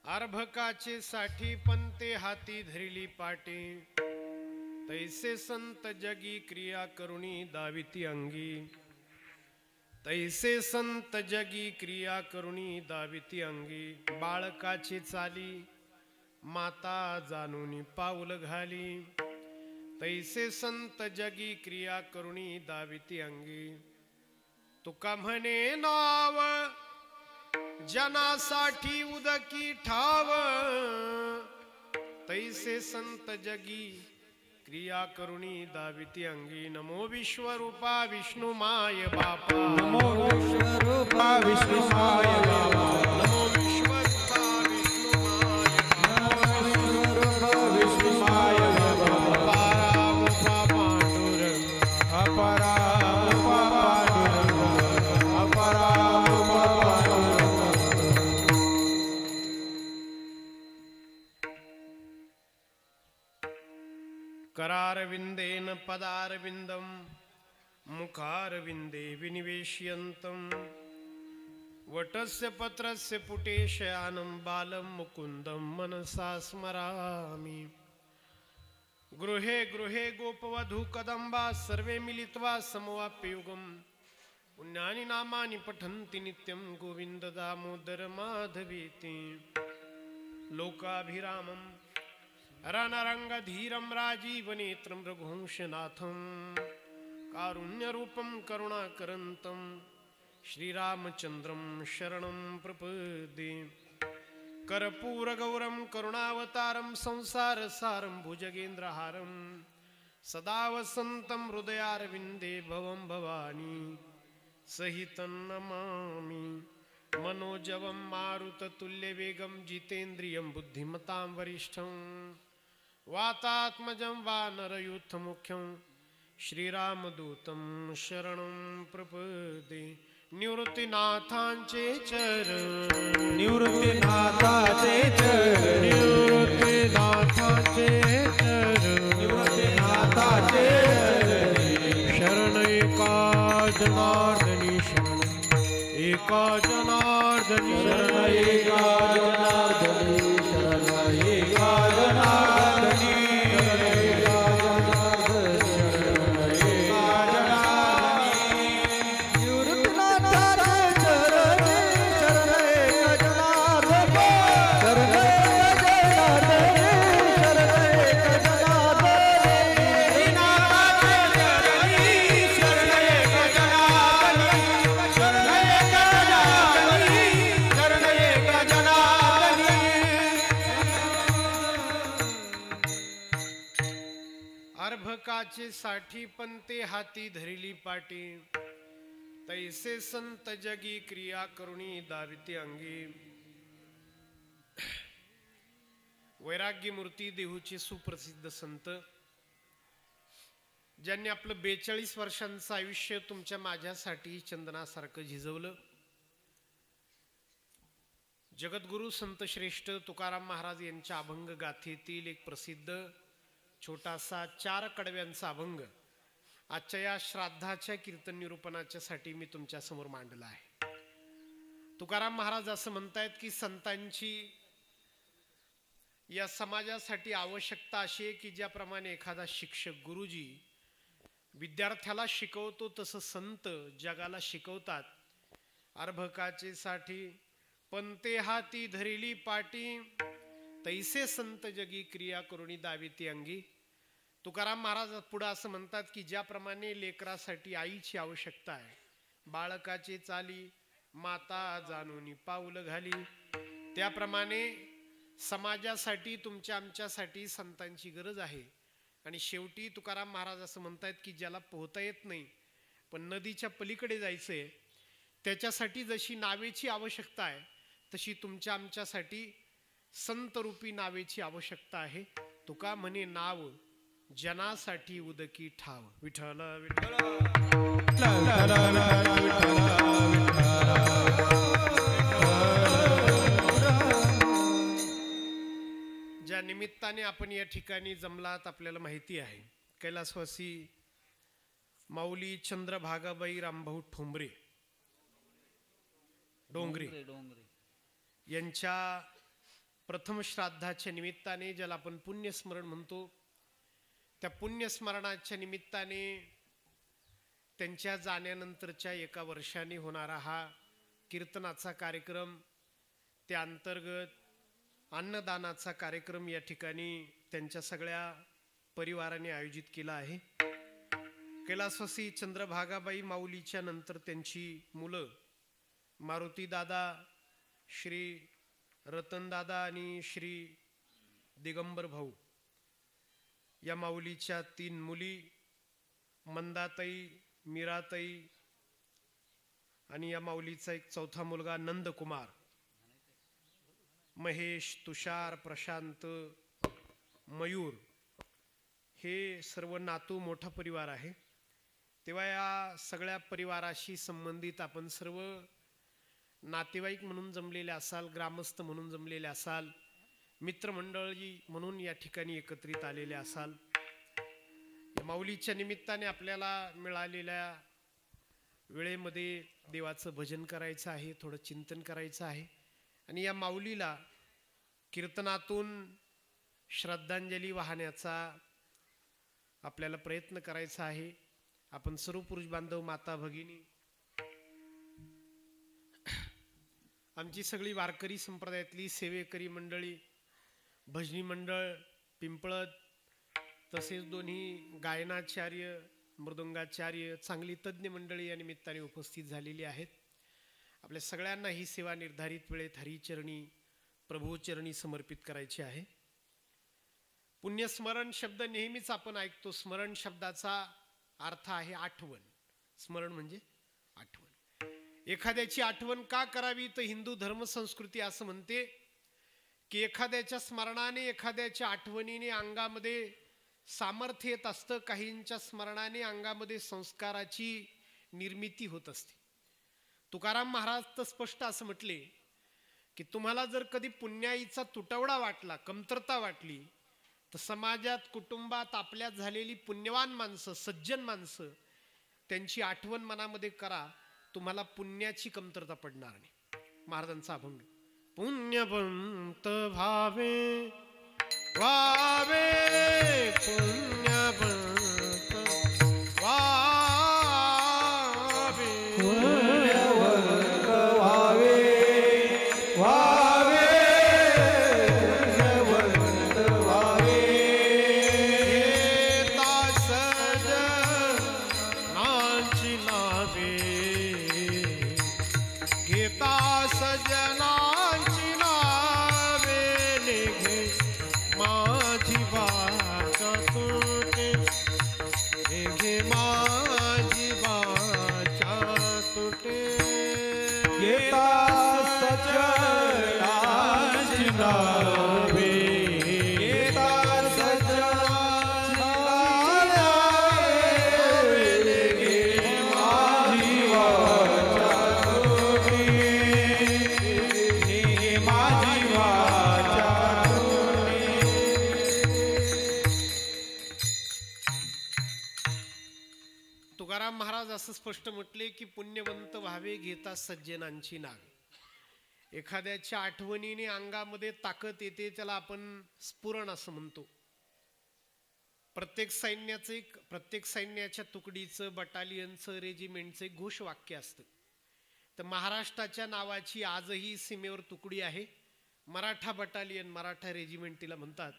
अर्भकाचे साठी पंते हाती धरिली पाटे, तैसे संत जगी क्रिया करुणी दाविती अंगी, तैसे संत जगी क्रिया करुणी दाविती अंगी. बाळकाची चाली माता जाणून पाऊल घाली, तैसे संत जगी क्रिया करुणी दाविती अंगी. तुका म्हणे नाव जनासाठी उदकी ठाव, तैसे संत जगी क्रिया करुणी दाविती अंगी. नमो विश्वरूपा विष्णु माय बापा, नमो विश्वरूपा विष्णु माय बापा, नमो विश्वरूपा विष्णु माय बापा, विश्वरूपा विष्णु माय बापा. अपारामुपा पांडुरंग, अपरामुपा पांडुरंग, अपरामुपा पांडुरंग. करारविंदेन पदारविंदम, मुखारविंदे विनिवेशयन्तं, वटस्य पत्रस्य पुटे शयानं बालं मुकुन्दं मनसा स्मरामि. गृहे गृहे गोपवधू कदंबा सर्वे मिलित्वा समवाप्ययुगं, पुण्यानि नामानि पठन्ति नित्यं गोविन्द दामोदर माधवेति. लोकाभिरामं रणरंगधीरं राजीवनेत्रं रघुवंशनाथं, कारुण्यरूपं करुणाकरन्तं श्रीरामचन्द्रं शरणं प्रपद्ये. कर्पूरगौरं करुणावतारं संसारसारं भुजगेन्द्रहारं, सदा वसन्तं हृदयारविन्दे भवं भवानी सहितं नमामि. मनोजवं मारुततुल्यवेगं जितेन्द्रियं बुद्धिमतां वरिष्ठं, वातात्मजं वानरयूथमुख्यं श्रीरामदूतं शरणं प्रपद्ये. निवृत्तिनाथांचे चरण, निवृत्तिनाथाचे चरण, निवृत्तिनाथांचे चरण, निवृत्तिनाथाचे चरण. शरण एका जनार्दनी शरण, एका जनार्दनी शरण एका जनार्दनी, शरण एका जनार्दनी, शरण एका जनार्दनी, शरण एका जनार्दनी. निवृत्तिनाथाचे चरण, शरण एका जनार्दनी, शरण एका जनार्दनी, शरण एका जनार्दनी. निवृत्तिनाथाचे चरणी, शरण एका जनार्दनी, शरण एका जनार्दनी, शरण एका जनार्दनी. अर्भकाचे साठी पंते हाती धरिली पाटी, तैसे संत जगी क्रिया करुणी दाविती अंगी. वैराग्य मूर्ती देहूचे सुप्रसिद्ध संत, ज्यांनी आपलं 42 वर्षांचं आयुष्य तुमच्या माझ्यासाठी चंदनासारखं झिजवलं. जगद्गुरु संत श्रेष्ठ तुकाराम महाराज यांच्या अभंग गाथेतील एक प्रसिद्ध छोटासा 4 कडव्यांचा अभंग आजच्या या श्राद्धाच्या कीर्तन निरूपणाच्या साठी मी तुमच्या समोर मांडला आहे. तुकाराम महाराज असं म्हणतायत की संतांची या समाजासाठी आवश्यकता अशी आहे की ज्याप्रमाणे एखादा शिक्षक गुरुजी विद्यार्थ्याला शिकवतो तसं संत जगाला शिकवतात. अर्भकाचे साठी पंते हाती धरिली पाटी, तैसे संत जगी क्रिया करुणी दाविती अंगी. तुकाराम महाराज पुढे असं म्हणतात की ज्याप्रमाणे लेकरासाठी आईची आवश्यकता आहे, बाळकाचे चाली माता जाणून पाऊल घाली, त्याप्रमाणे समाजासाठी तुमच्या आमच्यासाठी संतांची गरज आहे. आणि शेवटी तुकाराम महाराज असं म्हणतात की ज्याला पोहता येत नाही पण नदीच्या पलीकडे जायचंय, त्याच्यासाठी जशी नावेची आवश्यकता आहे तशी तुमच्या आमच्यासाठी संत रूपी नावेची आवश्यकता आहे. तुका म्हणे नाव जनासाठी उदकी ठाव. विठ्ठल विठ्ठल ज्या निमित्ताने आपण या ठिकाणी जमलात आपल्याला माहिती आहे, कैलासवासी माऊली चंद्रभागाबाई रामभाऊ ठोंबरे डोंगरे यांच्या प्रथम श्राद्धाच्या निमित्ताने, ज्याला आपण पुण्यस्मरण म्हणतो, त्या पुण्यस्मरणाच्या निमित्ताने त्यांच्या जाण्यानंतरच्या 1 वर्षाने होणारा हा कीर्तनाचा कार्यक्रम, त्या अंतर्गत अन्नदानाचा कार्यक्रम या ठिकाणी त्यांच्या सगळ्या परिवाराने आयोजित केला आहे. कैलासवासी चंद्रभागाबाई माऊलीच्या नंतर त्यांची मुलं मारुती दादा, श्री रतनदादा आणि श्री दिगंबर भाऊ, या माऊलीच्या 3 मुली मंदाताई, मीराताई आणि या माऊलीचा एक 4था मुलगा नंदकुमार. महेश, तुषार, प्रशांत, मयूर हे सर्व नातू, मोठा परिवार आहे. तेव्हा या सगळ्या परिवाराशी संबंधित आपण सर्व नातेवाईक म्हणून जमलेले असाल, ग्रामस्थ म्हणून जमलेले असाल, मित्रमंडळी म्हणून या ठिकाणी एकत्रित आलेले असाल. या माऊलीच्या निमित्ताने आपल्याला मिळालेल्या वेळेमध्ये देवाचं भजन करायचं आहे, थोडं चिंतन करायचं आहे आणि या माऊलीला कीर्तनातून श्रद्धांजली वाहण्याचा आपल्याला प्रयत्न करायचा आहे. आपण सर्व पुरुष बांधव, माता भगिनी, आमची सगळी वारकरी संप्रदायातली सेवेकरी मंडळी, भजनी मंडळ पिंपळत, तसेच दोन्ही गायनाचार्य, मृदंगाचार्य, चांगली तज्ज्ञ मंडळी या निमित्ताने उपस्थित झालेली आहेत. आपल्या सगळ्यांना ही सेवा निर्धारित वेळेत हरिचरणी, प्रभूचरणी समर्पित करायची आहे. पुण्यस्मरण शब्द नेहमीच आपण ऐकतो. स्मरण शब्दाचा अर्थ आहे आठवण. स्मरण म्हणजे आठवण. एखाद्याची आठवण का करावी, तर हिंदू धर्मसंस्कृती असं म्हणते की एखाद्याच्या स्मरणाने, एखाद्याच्या आठवणीने अंगामध्ये सामर्थ्य येत असतं. काहींच्या स्मरणाने अंगामध्ये संस्काराची निर्मिती होत असते. तुकाराम महाराज तर स्पष्ट असं म्हटले की तुम्हाला जर कधी पुण्याईचा तुटवडा वाटला, कमतरता वाटली, तर समाजात, कुटुंबात आपल्यात झालेली पुण्यवान माणसं, सज्जन माणसं, त्यांची आठवण मनामध्ये करा, तुम्हाला पुण्याची कमतरता पडणार नाही. महाराजांचा अभंग, पुण्यवंत व्हावे व्हावे, पुण्यवंत व्हावे, पुण्यवंत व्हावे व्हावे, पुण्यवंत व्हावे. घेता सजनांची नावे, घेता सजनांची नावे, निघे माझी वाचा तुटे, निघे माझी वाचा तुटे. घेता सजनांची नावे, घेता सजनांची नावे, निघे माझी वाचा तुटे, निघे माझी वाचा तुटे. तुकाराम महाराज असं स्पष्ट म्हटले की पुण्यवंत व्हावे, घेता सज्जनांची नावे. एखाद्याच्या आठवणीने अंगामध्ये ताकद येते, त्याला आपण स्फुरण असं म्हणतो. प्रत्येक सैन्याच्या तुकडीचं, बटालियनचं, रेजिमेंटचं एक घोषवाक्य असतं. तर महाराष्ट्राच्या नावाची आजही सीमेवर तुकडी आहे, मराठा बटालियन, मराठा रेजिमेंट तिला म्हणतात.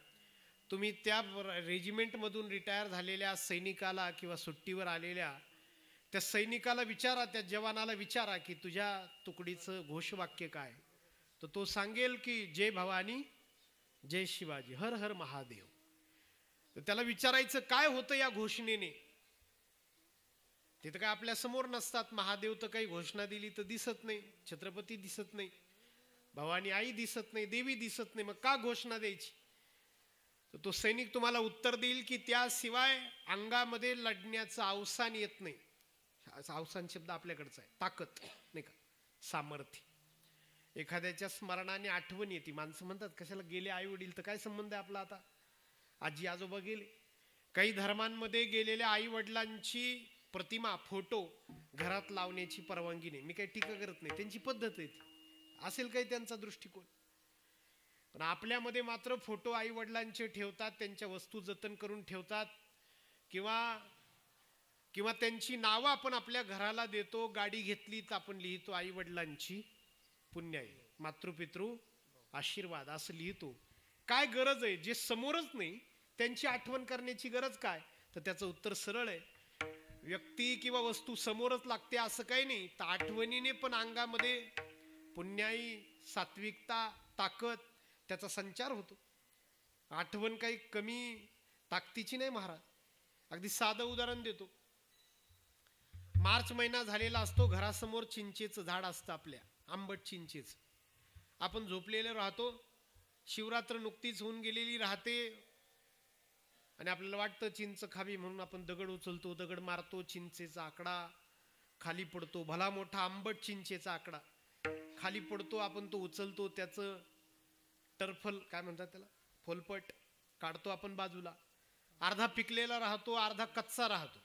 तुम्ही त्या रेजिमेंटमधून रिटायर झालेल्या सैनिकाला किंवा सुट्टीवर आलेल्या त्या सैनिकाला विचारा, त्या जवानाला विचारा की तुझ्या तुकडीचं घोषवाक्य काय, तर तो सांगेल की जय भवानी, जय शिवाजी, हर हर महादेव. तर त्याला विचारायचं काय होतं या घोषणेने. तिथं काय आपल्या समोर नसतात. महादेव तर काही घोषणा दिली तर दिसत नाही, छत्रपती दिसत नाही, भवानी आई दिसत नाही, देवी दिसत नाही, मग का घोषणा द्यायची. तर तो सैनिक तुम्हाला उत्तर देईल की त्याशिवाय अंगामध्ये लढण्याचं अवसान येत नाही. अवसान शब्द आपल्याकडचा आहे, ताकद नाही का, सामर्थ्य. एखाद्याच्या स्मरणाने आठवण येते. माणसं म्हणतात कशाला गेले आई वडील, तर काय संबंध आहे आपला, आता आजी आजोबा गेले. काही धर्मांमध्ये गेलेल्या आई वडिलांची प्रतिमा, फोटो घरात लावण्याची परवानगी नाही. मी काही टीका करत नाही, त्यांची पद्धत आहे ती. असेल काही त्यांचा दृष्टिकोन. पण आपल्यामध्ये मात्र फोटो आई वडिलांचे ठेवतात, त्यांच्या वस्तू जतन करून ठेवतात, किंवा त्यांची नावं आपण आपल्या घराला देतो. गाडी घेतली तर आपण लिहितो आई वडिलांची पुण्याई, मातृपितृ आशीर्वाद असं लिहितो. काय गरज आहे? जे समोरच नाही त्यांची आठवण करण्याची गरज काय? तर त्याचं उत्तर सरळ आहे. व्यक्ती किंवा वस्तू समोरच लागते असं काही नाही, तर आठवणीने पण अंगामध्ये पुण्याई, सात्विकता, ताकद त्याचा संचार होतो. आठवण काही कमी ताकदीची नाही महाराज. अगदी साधं उदाहरण देतो. मार्च महिना झालेला असतो, घरासमोर चिंचेचं झाड असतं, आपल्या आंबट चिंचेचं. आपण झोपलेलं राहतो, शिवरात्र नुकतीच होऊन गेलेली राहते आणि आपल्याला वाटतं चिंच खावी म्हणून आपण दगड उचलतो, दगड मारतो, चिंचेचा आकडा खाली पडतो, भला मोठा आंबट चिंचेचा आकडा खाली पडतो. आपण तो उचलतो, त्याचं टरफल काय म्हणतात त्याला, फोलपट काढतो आपण बाजूला. अर्धा पिकलेला राहतो, अर्धा कच्चा राहतो.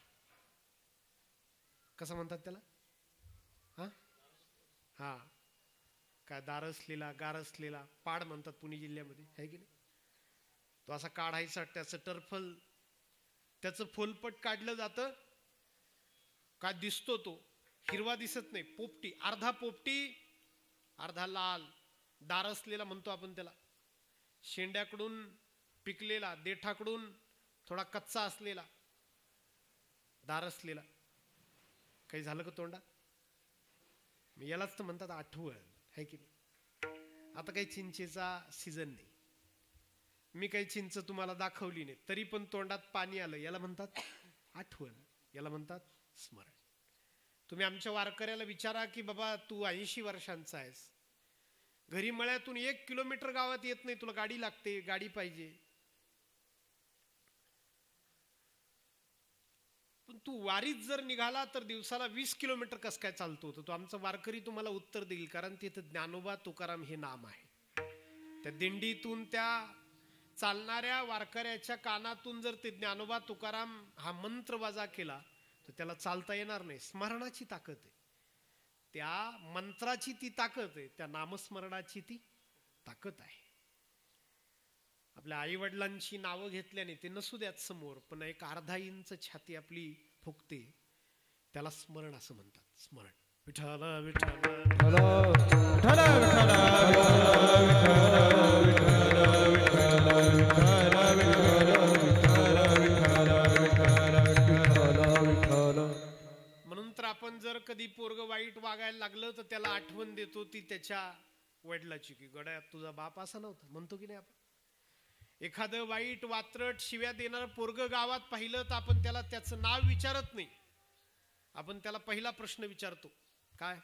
कसं म्हणतात त्याला? हा काय दारसलेला, गारसलेला पाड म्हणतात पुणे जिल्ह्यामध्ये, आहे की नाही? तो असा काढायचा, त्याचं टरफल, त्याचं फोलपट काढलं जातं. काय दिसतो तो? हिरवा दिसत नाही, पोपटी, अर्धा पोपटी अर्धा लाल, दारसलेला म्हणतो आपण त्याला. शेंड्याकडून पिकलेला, देठाकडून थोडा कच्चा असलेला, दारसलेला. काही झालं का तोंडात? यालाच तर म्हणतात आठवण, आहे की नाही? आता काही चिंचेचा सीझन नाही, मी काही चिंच तुम्हाला दाखवली नाही, तरी पण तोंडात पाणी आलं, याला म्हणतात आठवण, याला म्हणतात स्मरण. तुम्ही आमच्या वारकऱ्याला विचारा की बाबा तू 80 वर्षांचा आहेस, घरी मळ्यातून 1 किलोमीटर गावात येत नाही, तुला गाडी लागते, गाडी पाहिजे, पण तू वारीत जर निघाला तर दिवसाला 20 किलोमीटर कस काय चालतो? तर तो आमचा वारकरी तुम्हाला उत्तर देईल, कारण तिथं ज्ञानोबा तुकाराम हे नाम आहे. त्या दिंडीतून, त्या चालणाऱ्या वारकऱ्याच्या कानातून जर ते ज्ञानोबा तुकाराम हा मंत्र वाजा केला तर त्याला चालता येणार नाही. स्मरणाची ताकद आहे, त्या मंत्राची ती ताकद आहे, त्या नामस्मरणाची ती ताकद आहे. आपल्या आई वडिलांची नावं घेतल्याने, ते नसू द्यात समोर, पण एक अर्धा इंच छाती आपली फुगते, त्याला स्मरण असं म्हणतात. स्मरण. विठ्ठल विठ्ठल म्हणून तर आपण जर कधी पोरग वाईट वागायला लागलं तर त्याला आठवण देतो ती त्याच्या वडिलाची, की गड्या तुझा बाप असा नव्हता, म्हणतो की नाही आपण? एखादं वाईट वात्रट शिव्या देणारं पोरग गावात पाहिलं तर आपण त्याला त्याचं नाव विचारत नाही, आपण त्याला पहिला प्रश्न विचारतो, काय,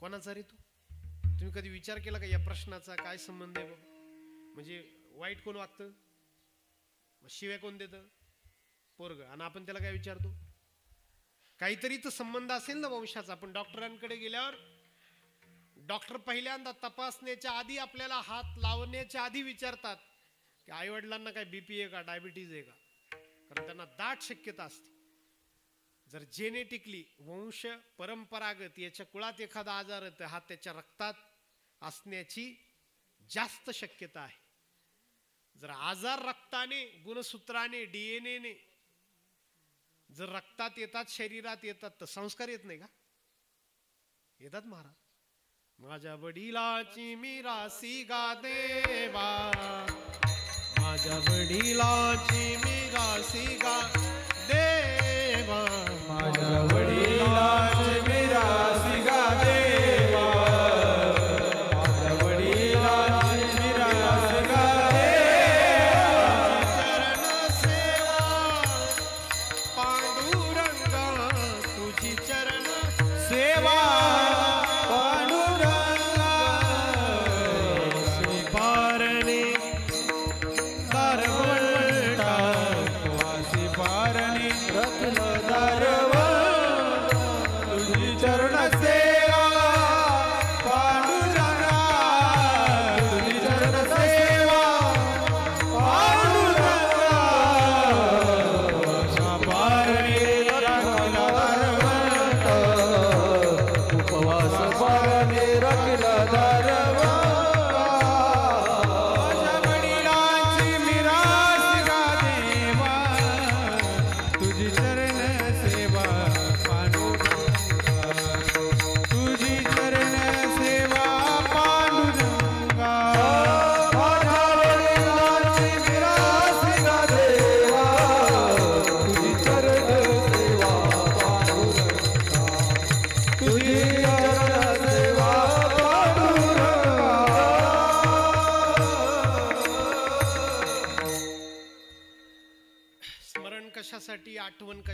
कोणाचा रे तू? तुम्ही कधी विचार केला का या प्रश्नाचा? काय संबंध आहे बाबा? म्हणजे वाईट कोण वागतं, शिव्या कोण देतं? पोरग. आणि आपण त्याला काय विचारतो? काहीतरी तर संबंध असेल ना वंशाचा. आपण डॉक्टरांकडे गेल्यावर डॉक्टर पहिल्यांदा तपासण्याच्या आधी, आपल्याला हात लावण्याच्या आधी विचारतात की आई वडिलांना काय बीपी आहे का, डायबिटीज आहे का? कारण त्यांना दाट शक्यता असते, जर जेनेटिकली वंश परंपरागत याच्या कुळात एखादा आजार येतो, हा त्याच्या रक्तात असण्याची जास्त शक्यता आहे. जर आजार रक्ताने, गुणसूत्राने, DNA ने जर रक्तात येतात, शरीरात येतात, तर संस्कार येत नाही का? येतात महाराज. माझ्या वडिलाची मिरासी गा देवा, माझ्या वडिलाची मिरासी गा देवा, माझ्या वडिलाची मिरासी गा देवा, माझ्या वडिलाची मिरासी गा देवा, चरण सेवा पांडुरंगा, तुझी चरण सेवा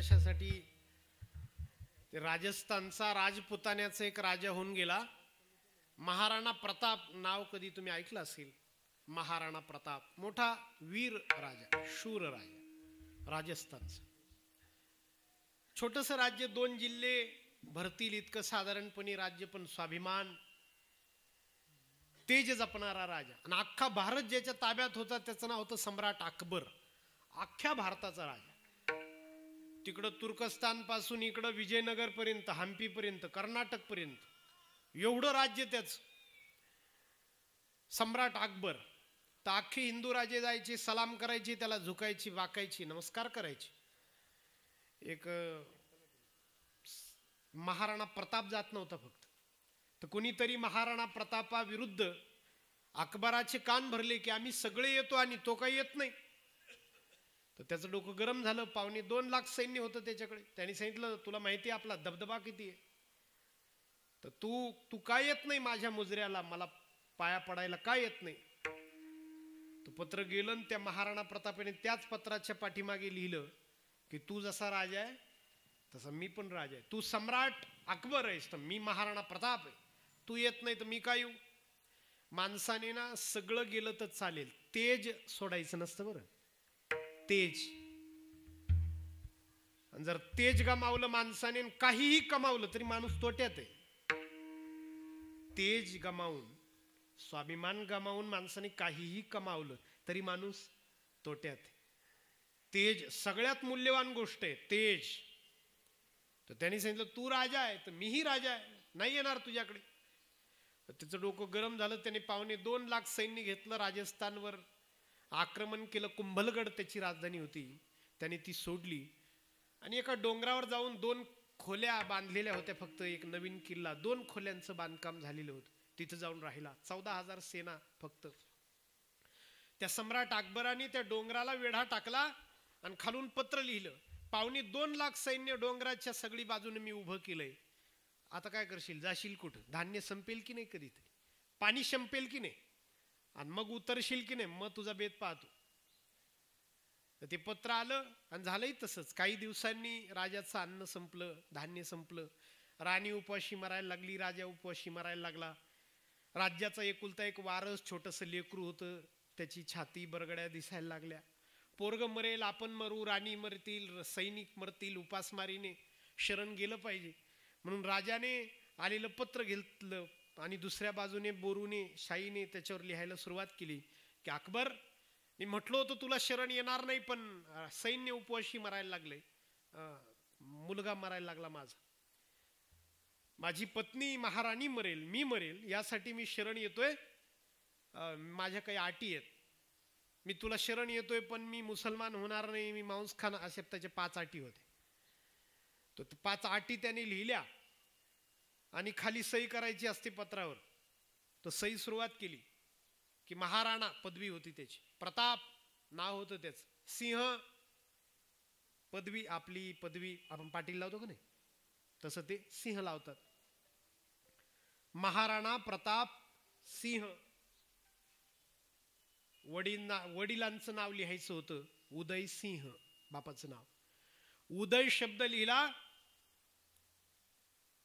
कशासाठी? राजस्थानचा राजपुतान्याचा एक राजा होऊन गेला, महाराणा प्रताप. नाव कधी तुम्ही ऐकलं असेल, महाराणा प्रताप. मोठा वीर राजा, शूर राजा, राजस्थानचा. छोटस राज्य, 2 जिल्हे भरतील इतकं साधारणपणे राज्य, पण स्वाभिमान, तेज जपणारा राजा. आणि अख्खा भारत ज्याच्या ताब्यात होता त्याचं नाव होतं सम्राट अकबर. अख्ख्या भारताचा राजा. तिकडं तुर्कस्तान पासून इकडं विजयनगर पर्यंत, हम्पी पर्यंत, कर्नाटक पर्यंत एवढं राज्य त्याच. सम्राट अकबर. तर अख्खे हिंदू राजे जायचे, सलाम करायचे, त्याला झुकायची, वाकायची, नमस्कार करायची. एक महाराणा प्रताप जात नव्हता फक्त. तर कोणीतरी महाराणा प्रतापाविरुद्ध अकबराचे कान भरले की आम्ही सगळे येतो आणि तो काही येत नाही. तर त्याचं डोकं गरम झालं. 2.25 लाख सैन्य होतं त्याच्याकडे. त्यांनी सांगितलं, तुला माहिती आहे आपला दबदबा किती आहे, तर तू काय येत नाही माझ्या मुजऱ्याला, मला पाया पडायला काय येत नाही. तो पत्र गेलं, त्या महाराणा प्रतापाने त्याच पत्राच्या पाठीमागे लिहिलं की तू जसा राजा आहे तसा मी पण राजा आहे. तू सम्राट अकबर आहेस तर मी महाराणा प्रताप आहे. तू येत नाही तर मी काय येऊ. माणसाने ना सगळं गेलं तर चालेल, तेज सोडायचं नसतं बरं. तेज. जर तेज गमावलं माणसाने, काहीही कमावलं तरी माणूस तोट्यात आहे. तेज गमावून, स्वाभिमान गमावून माणसाने काहीही कमावलं तरी माणूस तोट्यात आहे. तेज सगळ्यात मूल्यवान गोष्ट आहे, तेज. तर त्यांनी सांगितलं, तू राजा आहे तर मीही राजा आहे, नाही येणार तुझ्याकडे. त्याचं डोकं गरम झालं. त्याने 2.25 लाख सैन्य घेतलं, राजस्थानवर आक्रमण केलं. कुंभलगड त्याची राजधानी होती, त्याने ती सोडली आणि एका डोंगरावर जाऊन 2 खोल्या बांधलेल्या होत्या. फक्त एक नवीन किल्ला, 2 खोल्यांचं बांधकाम झालेलं होतं. तिथं जाऊन राहिला. 14,000 सेना फक्त. त्या सम्राट अकबराने त्या डोंगराला वेढा टाकला आणि खालून पत्र लिहिलं, 2.25 लाख सैन्य डोंगराच्या सगळी बाजूने मी उभं केलंय. आता काय करशील, जाशील कुठं? धान्य संपेल की नाही कधीतरी, पाणी संपेल की नाही, आणि मग उतरशील की नाही, मग तुझा बेत पाहतो. तर ते पत्र आलं आणि झालंही तसंच. काही दिवसांनी राजाचं अन्न संपलं, धान्य संपलं, राणी उपाशी मरायला लागली, राजा उपाशी मरायला लागला. राज्याचा एकुलता एक वारस छोटंसं लेकरू होतं, त्याची छाती बरगड्या दिसायला लागल्या. पोरग मरेल, आपण मरू, राणी मरतील, सैनिक मरतील, उपासमारीने शरण गेलं पाहिजे म्हणून राजाने आलेलं पत्र घेतलं आणि दुसऱ्या बाजूने बोरूने, शाईने त्याच्यावर लिहायला सुरुवात केली की अकबर, मी म्हटलं होतं तुला शरण येणार नाही, पण सैन्य उपवाशी मरायला लागले, मुलगा मरायला लागला माझा, माझी पत्नी महाराणी मरेल, मी मरेल, यासाठी मी शरण येतोय. माझ्या काही अटी आहेत, मी तुला शरण येतोय पण मी मुसलमान होणार नाही, मी मांस खाणार, अशा त्याच्या 5 अटी होते. तो 5 अटी त्याने लिहिल्या आणि खाली सही करायची असते पत्रावर. तो सही सुरुवात केली की महाराणा पदवी होती त्याची, प्रताप नाव होतं त्याचं, सिंह पदवी, आपली पदवी आपण पाटील लावतो का नाही तसं ते सिंह लावतात. महाराणा प्रताप सिंह. वडिलांचं नाव लिहायचं होतं उदय सिंह, बापाचं नाव. उदय शब्द लिहिला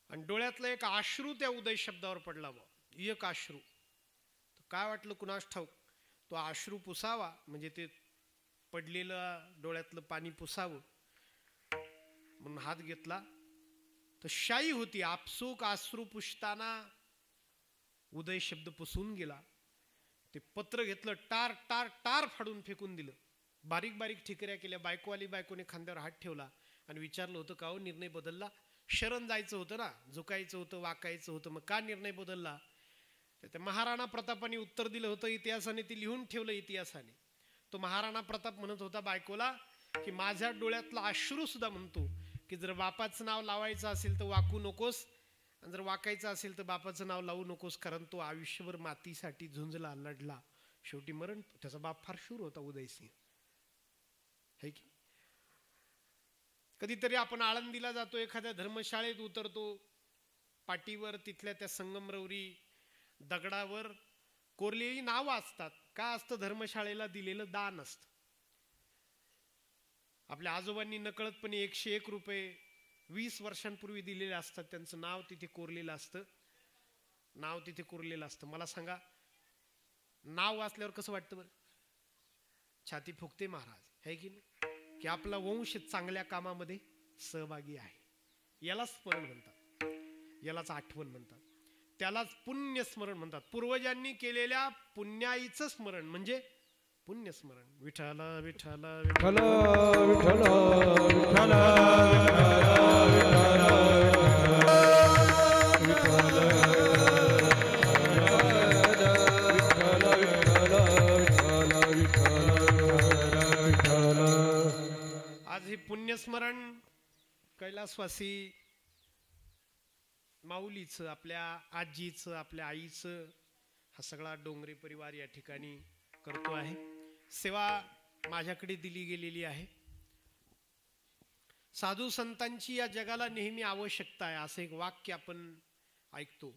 आणि डोळ्यातलं एक अश्रू त्या उदय शब्दावर पडला. एक अश्रू. काय वाटलं कुणास ठाऊक, तो अश्रू पुसावा म्हणजे ते पडलेलं डोळ्यातलं पाणी पुसावं म्हणून हात घेतला तर शाई होती. आपसूक अश्रू पुसताना उदय शब्द पुसून गेला. ते पत्र घेतलं, टार टार टार फाडून फेकून दिलं. बारीक बारीक ठिकऱ्या केल्या. बायकोने खांद्यावर हात ठेवला आणि विचारलं होतं, का हो निर्णय बदलला? शरण जायचं होतं ना, झुकायचं होतं, वाकायचं होतं, मग का निर्णय बदलला? त्या महाराणा प्रतापाने उत्तर दिलं होतं, इतिहासाने ते लिहून ठेवलं इतिहासाने. तो महाराणा प्रताप म्हणत होता बायकोला की माझ्या डोळ्यातला अश्रू सुद्धा म्हणतो की जर बापाचं नाव लावायचं असेल तर वाकू नकोस, आणि जर वाकायचं असेल तर बापाचं नाव लावू नकोस, कारण तो आयुष्यभर मातीसाठी झुंजला, लढला, शेवटी मरण. त्याचा बाप फार शूर होता उदयसिंह, है की. कधीतरी आपण आळंदीला जातो, एखाद्या धर्मशाळेत उतरतो, पाटीवर तिथल्या त्या संगमरवरी दगडावर कोरलेली नावं असतात. काय असतं? धर्मशाळेला दिलेलं दान असतं. आपल्या आजोबांनी नकळतपणे 101 रुपये 20 वर्षांपूर्वी दिलेले असतात, त्यांचं नाव तिथे कोरलेलं असतं, नाव तिथे कोरलेलं असतं. मला सांगा, नाव वाचल्यावर कसं वाटतं बरं? छाती फुगते महाराज, है की नाही? की आपला वंश चांगल्या कामामध्ये सहभागी आहे. यालाच स्मरण म्हणतात, यालाच आठवण म्हणतात, त्यालाच पुण्यस्मरण म्हणतात. पूर्वजांनी केलेल्या पुण्याईचं स्मरण म्हणजे पुण्यस्मरण. विठ्ठल विठ्ठल विठ्ठल विठ्ठल विठ्ठल आज हे पुण्यस्मरण कैलासवासी माऊलीचं, आपल्या आजीचं, आपल्या आईचं, हा सगळा डोंगरे परिवार या ठिकाणी करतो आहे. सेवा माझ्याकडे दिली गेलेली आहे. साधू संतांची या जगाला नेहमी आवश्यकता आहे, असं एक वाक्य आपण ऐकतो.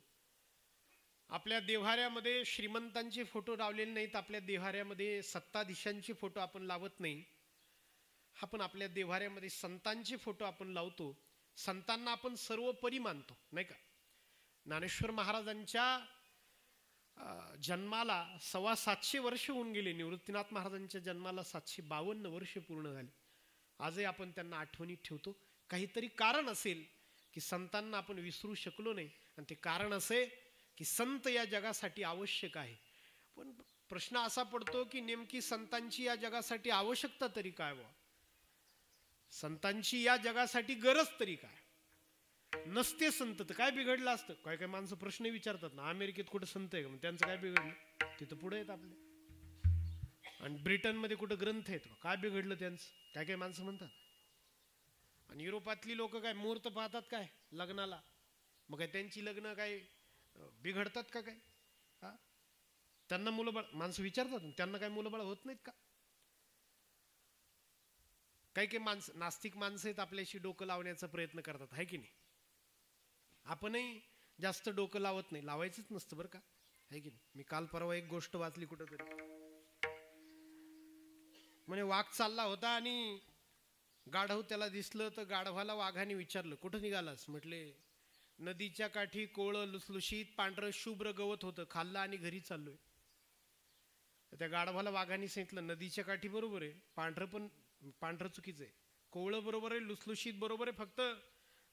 आपल्या देव्हाऱ्यामध्ये श्रीमंतांचे फोटो लावलेले नाहीत, आपल्या देव्हाऱ्यामध्ये सत्ताधीशांचे फोटो आपण लावत नाही. आपण आपल्या देव्हाऱ्यामध्ये संतांचे फोटो आपण लावतो. संतांना आपण सर्वोपरी मानतो, नाही का? ज्ञानेश्वर महाराजांच्या जन्माला 750 वर्ष होऊन गेले. निवृत्तीनाथ महाराजांच्या जन्माला 752 वर्ष पूर्ण झाली. आजही आपण त्यांना आठवणीत ठेवतो. काहीतरी कारण असेल की संतांना आपण विसरू शकलो नाही, आणि ते कारण असे की संत या जगासाठी आवश्यक आहे. पण प्रश्न असा पडतो की नेमकी संतांची या जगासाठी आवश्यकता तरी काय व्हा? संतांची या जगासाठी गरज तरी काय? नसते संत तर काय बिघडलं असतं? काय काय माणसं प्रश्न विचारतात ना, अमेरिकेत कुठं संत आहे का, त्यांचं काय बिघडलं? तिथं पुढे आहेत आपले. आणि ब्रिटनमध्ये कुठं ग्रंथ आहेत, काय बिघडलं त्यांचं? काय काय माणसं म्हणतात. आणि युरोपातली लोक काय मुहूर्त पाहतात काय लग्नाला? मग काय त्यांची लग्न काय बिघडतात का काय? हा, त्यांना मुलंबाळ माणसं विचारतात, त्यांना काय मुलंबाळ होत नाहीत का? काही काही माणसं, नास्तिक माणसं आहेत, आपल्याशी डोकं लावण्याचा प्रयत्न करतात, आहे की नाही? आपणही जास्त डोकं लावत नाही, लावायचंच नसतं बरं का, आहे की नाही? मी काल परवा एक गोष्ट वाचली कुठंतरी, म्हणे वाघ चालला होता आणि गाढव त्याला दिसलं, तर गाढवाला वाघाने विचारलं, कुठं निघालास? म्हटले नदीच्या काठी कोवळं लुसलुशीत पांढरं शुभ्र गवत होतं, खाल्लं आणि घरी चाललोय. त्या गाढवाला वाघाने सांगितलं, नदीच्या काठी बरोबर आहे, पांढरं चुकीचं आहे, कोवळं बरोबर आहे, लुसलुशीत बरोबर आहे, फक्त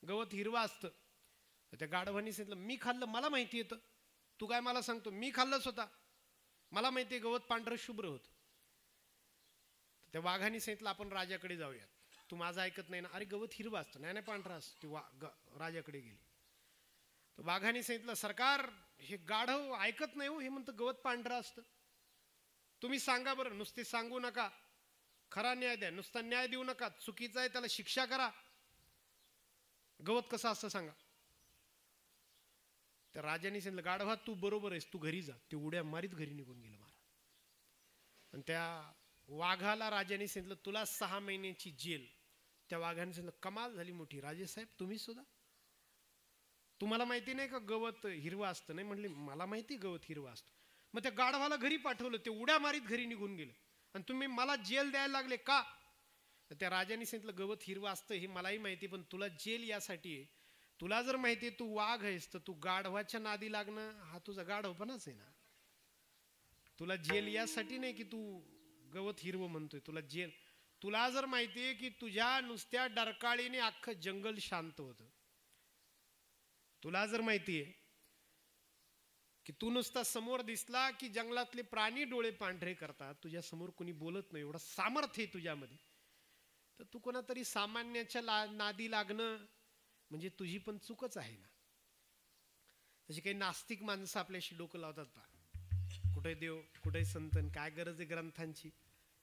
गवत हिरवा असतं. त्या गाढवानी सांगितलं, मी खाल्लं, मला माहिती येतं, तू काय मला सांगतो? मी खाल्लं स्वतः, मला माहिती आहे गवत पांढरं शुभ्र होतं. त्या वाघाने सांगितलं, आपण राजाकडे जाऊयात. तू माझं ऐकत नाही ना? अरे गवत हिरवा असतं, नाही नाही पांढरा असतं. ती राजाकडे गेली. तर वाघाने सांगितलं, सरकार हे गाढव ऐकत नाही हो, हे म्हणतं गवत पांढरं असतं. तुम्ही सांगा बरं, नुसते सांगू नका, खरा न्याय द्या, नुसता न्याय देऊ नका, चुकीचा आहे त्याला शिक्षा करा. गवत कसं असतं सांगा. त्या राजाने सांगितलं, गाढवा तू बरोबर आहेस, तू घरी जा. ते उड्या मारीत घरी निघून गेलं महाराज. आणि त्या वाघाला राजाने सांगितलं, तुला 6 महिन्याची जेल. त्या वाघाने सांगितलं, कमाल झाली मोठी, राजेसाहेब तुम्ही सुद्धा, तुम्हाला माहिती नाही का गवत हिरवं असतं? नाही म्हणले, मला माहिती गवत हिरवं असतं. मग त्या गाढवाला घरी पाठवलं, ते उड्या मारीत घरी निघून गेलं, आणि तुम्ही मला जेल द्यायला लागले का? त्या राजाने सांगितलं, गवत हिरवं असतं हे मलाही माहिती, पण तुला जेल यासाठी आहे. तुला जर माहिती आहे तू वाघ आहेस, तर तू गाढवाच्या नादी लागणं हा तुझा गाढवपणाच आहे ना. तुला जेल यासाठी नाही की तू गवत हिरवं म्हणतोय, तुला जर माहिती आहे की तुझ्या नुसत्या डरकाळीने अख्खं जंगल शांत होतं, तुला जर माहिती आहे की तू नुसता समोर दिसला की जंगलातले प्राणी डोळे पांढरे करतात, तुझ्या समोर कोणी बोलत नाही, एवढं सामर्थ्य आहे तुझ्यामध्ये, तर तू कोणातरी सामान्याच्या नादी लागणं म्हणजे तुझी पण चूकच आहे ना. तशी काही नास्तिक माणसं आपल्याशी डोकं लावतात पा, कुठे देव, कुठे संतन, काय गरज आहे ग्रंथांची,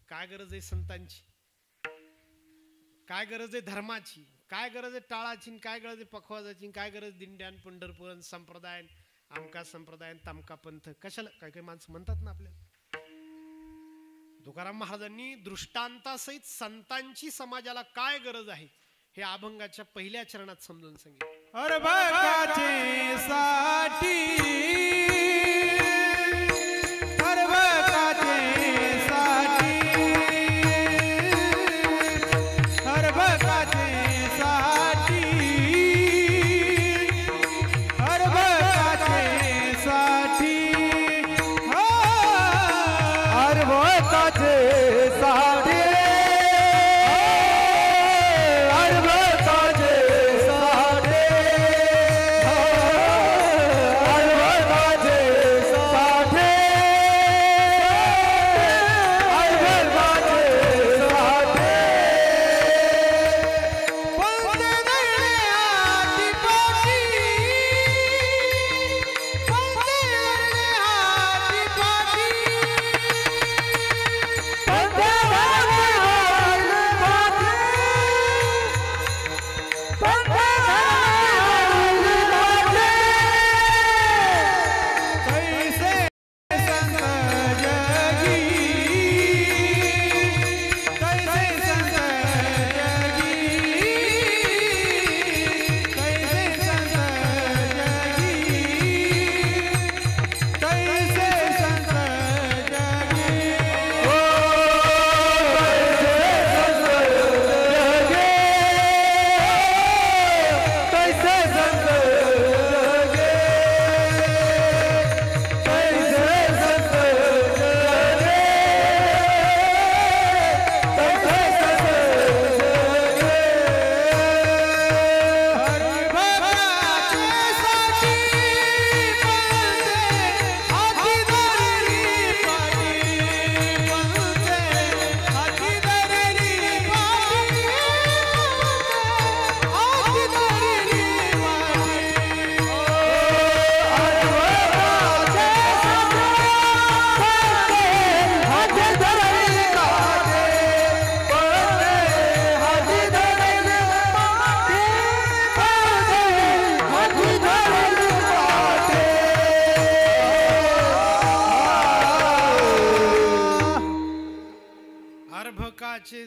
काय गरज आहे संतांची, काय गरज आहे धर्माची, काय गरज आहे टाळाची, काय गरज आहे पखवाजाची, काय गरज दिंड्यान पंढरपुरन संप्रदाय आमका संप्रदाय तमका पंथ, कशाला? काय काही माणसं म्हणतात ना आपल्याला. तुकाराम महाराजांनी दृष्टांतासहित संतांची समाजाला काय गरज आहे हे अभंगाच्या पहिल्या चरणात समजून सांगितलं. अर्भकाचे साठी, अर्भकाचे साठी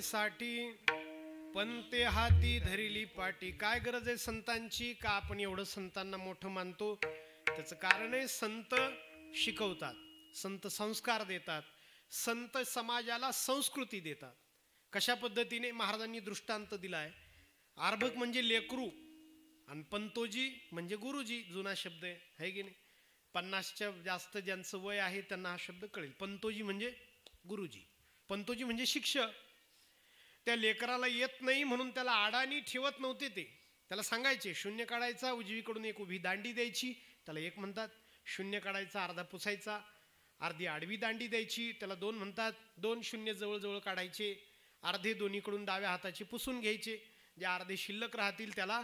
साठी पंते हाती धरिली पाटी. काय गरज आहे संतांची? का आपण एवढं संतांना मोठं मानतो? त्याचं कारण आहे संत शिकवतात, संत संस्कार देतात, संत समाजाला संस्कृती देतात. कशा पद्धतीने? महाराजांनी दृष्टांत दिलाय. अर्भक म्हणजे लेकरू आणि पंतोजी म्हणजे गुरुजी. जुना शब्द आहे की नाही? 50च्या जास्त ज्यांचं वय आहे त्यांना हा शब्द कळेल. पंतोजी म्हणजे गुरुजी, पंतोजी म्हणजे शिक्षक. त्या लेकराला येत नाही म्हणून त्याला आडाणी ठेवत नव्हते. ते त्याला सांगायचे शून्य काढायचा, उजवीकडून एक उभी दांडी द्यायची, त्याला एक म्हणतात. शून्य काढायचा, अर्धा पुसायचा, अर्धी आडवी दांडी द्यायची, त्याला 2 म्हणतात. 2 शून्य जवळजवळ काढायचे, अर्धे दोन्हीकडून डाव्या हाताचे पुसून घ्यायचे. जे अर्धे शिल्लक राहतील त्याला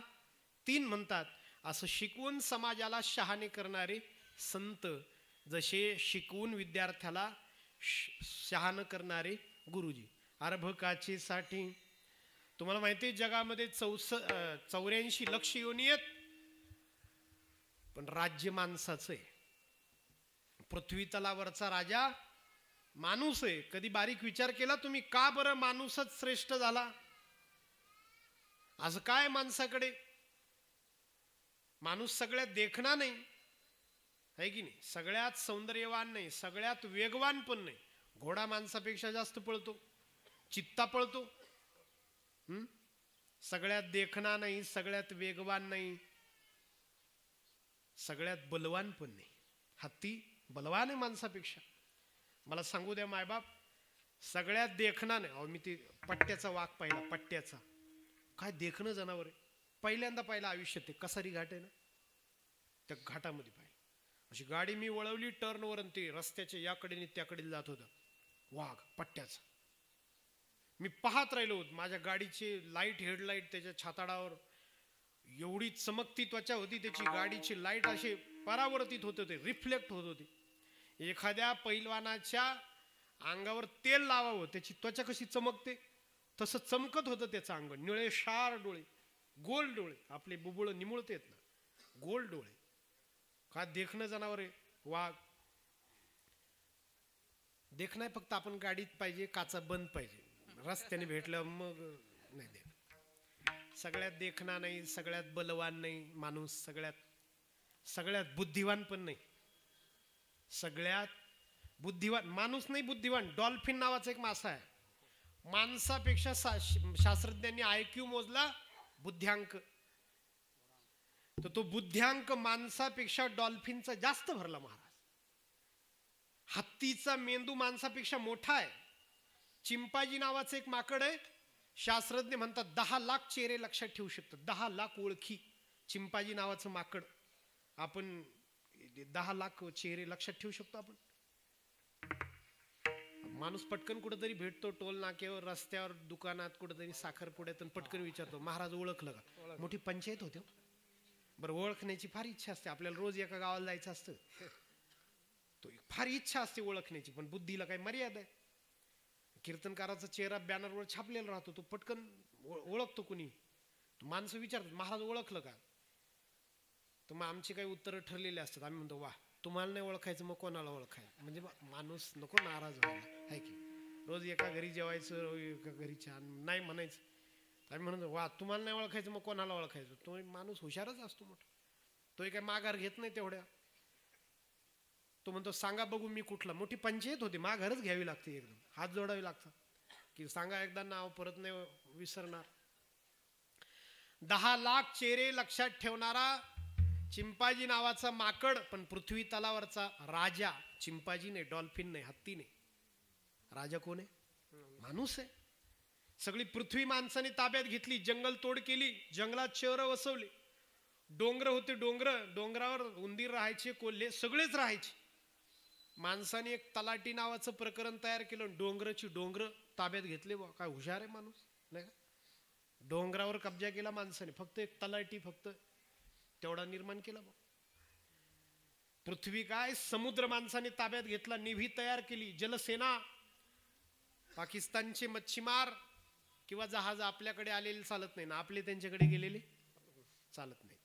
3 म्हणतात. असं शिकवून समाजाला शहाणे करणारे संत, जसे शिकवून विद्यार्थ्याला शहाणं करणारे गुरुजी. अर्भकाचे साठी तुम्हाला माहिती आहे जगामध्ये 84 लक्ष योनी आहेत, पण राज्य माणसाचं आहे. पृथ्वी तलावरचा राजा माणूस आहे. कधी बारीक विचार केला तुम्ही का बरं माणूसच श्रेष्ठ झाला? असं काय माणसाकडे? माणूस सगळ्यात देखणा नाही आहे की नाही, सगळ्यात सौंदर्यवान नाही, सगळ्यात वेगवान पण नाही. घोडा माणसापेक्षा जास्त पळतो, चित्ता पळतो. सगळ्यात देखणा नाही, सगळ्यात वेगवान नाही, सगळ्यात बलवान पण नाही. हत्ती बलवान आहे माणसापेक्षा. मला सांगू द्या मायबाप, सगळ्यात देखणा नाही. अहो मी ते पट्ट्याचा वाघ पाहिला, पट्ट्याचा. काय देखणं जनावर आहे. पहिल्यांदा पाहिला आयुष्यात. ते कसारी घाट आहे ना, त्या घाटामध्ये पाहिलं. अशी गाडी मी वळवली टर्नवर, ते रस्त्याच्या याकडे त्याकडे जात होता वाघ पट्ट्याचा. मी पाहत राहिलो. माझ्या गाडीचे लाईट, हेडलाईट त्याच्या छाताडावर एवढी चमकती त्वचा होती त्याची. गाडीची लाईट असे परावर्तित होत होते, रिफ्लेक्ट होत होते. एखाद्या पैलवानाच्या अंगावर तेल लावावं, त्याची त्वचा कशी चमकते तसं चमकत होतं त्याचं अंग. निळे शार डोळे, गोल डोळे, आपले बुबुळ निमुळतेत ना, गोल डोळे. का देखणं जनावर आहे वाघ. देखणं फक्त आपण गाडीत पाहिजे, काचा बंद पाहिजे, रस्त्याने भेटलं मग नाही देख. सगळ्यात देखणा नाही, सगळ्यात बलवान नाही माणूस, सगळ्यात बुद्धिवान पण नाही. सगळ्यात बुद्धिवान माणूस नाही, बुद्धिवान. डॉल्फिन नावाचा एक मासा आहे. माणसापेक्षा शास्त्रज्ञांनी IQ मोजला, बुद्ध्यांक. तर तो बुद्ध्यांक माणसापेक्षा डॉल्फिनचा जास्त भरला महाराज. हत्तीचा मेंदू माणसापेक्षा मोठा आहे. चिंपाजी नावाचं एक माकड आहे. शास्त्रज्ञ म्हणतात 10 लाख चेहरे लक्षात ठेवू शकतात, 10 लाख ओळखी. चिंपाजी नावाचं माकड. आपण 10 लाख चेहरे लक्षात ठेवू शकतो आपण. माणूस पटकन कुठेतरी भेटतो, टोल नाक्यावर, रस्त्यावर, दुकानात, कुठेतरी साखरपुड्यात, पटकन विचारतो महाराज ओळखलं का? मोठी पंचायत होते. बरं, ओळखण्याची फार इच्छा असते आपल्याला. रोज एका गावाला जायचं असतं, तो फार इच्छा असते ओळखण्याची, पण बुद्धीला काही मर्यादा आहे. कीर्तनकाराचा चेहरा बॅनरवर छापलेला राहतो, तो पटकन ओळखतो कुणी. माणसं विचारतात महाराज ओळखलं का? तर मग आमची काही उत्तरं ठरलेली असतात. आम्ही म्हणतो वा, तुम्हाला नाही ओळखायचं मग कोणाला ओळखायचं? म्हणजे माणूस नको नाराज व्हायला आहे की. रोज एका घरी जेवायचं, एका घरी छान नाही म्हणायचं. आम्ही म्हणतो वा, तुम्हाला नाही ओळखायचं मग कोणाला ओळखायचं? तो माणूस हुशारच असतो मोठा. तो काही माघार घेत नाही तेवढ्या. तो म्हणतो सांगा बघू मी कुठला. मोठी पंचायत होती, माघारच घ्यावी लागते, एकदम हात जोडावे लागतात की सांगा एकदा, नाव परत नाही विसरणार. 10 लाख चेहरे लक्षात ठेवणारा चिंपाजी नावाचा माकड, पण पृथ्वी तलावरचा राजा. चिंपाजी नाही, डॉल्फिन नाही, हत्ती नाही. राजा कोण आहे? माणूस आहे. सगळी पृथ्वी माणसाने ताब्यात घेतली. जंगल तोड केली, जंगलात शहरं वसवली. डोंगर होते, डोंगरावर उंदीर राहायचे, कोल्हे सगळेच राहायचे. माणसाने एक तलाठी नावाचं प्रकरण तयार केलं. डोंगर ताब्यात घेतले. बा काय हुशार आहे माणूस नाही का. डोंगरावर कब्जा केला माणसाने. फक्त एक तलाठी फक्त तेवढा निर्माण केला. बा पृथ्वी काय, समुद्र माणसाने ताब्यात घेतला. नेव्ही तयार केली, जलसेना. पाकिस्तानचे मच्छीमार किंवा जहाज आपल्याकडे आलेले चालत नाही ना, आपले त्यांच्याकडे गेलेले चालत नाही,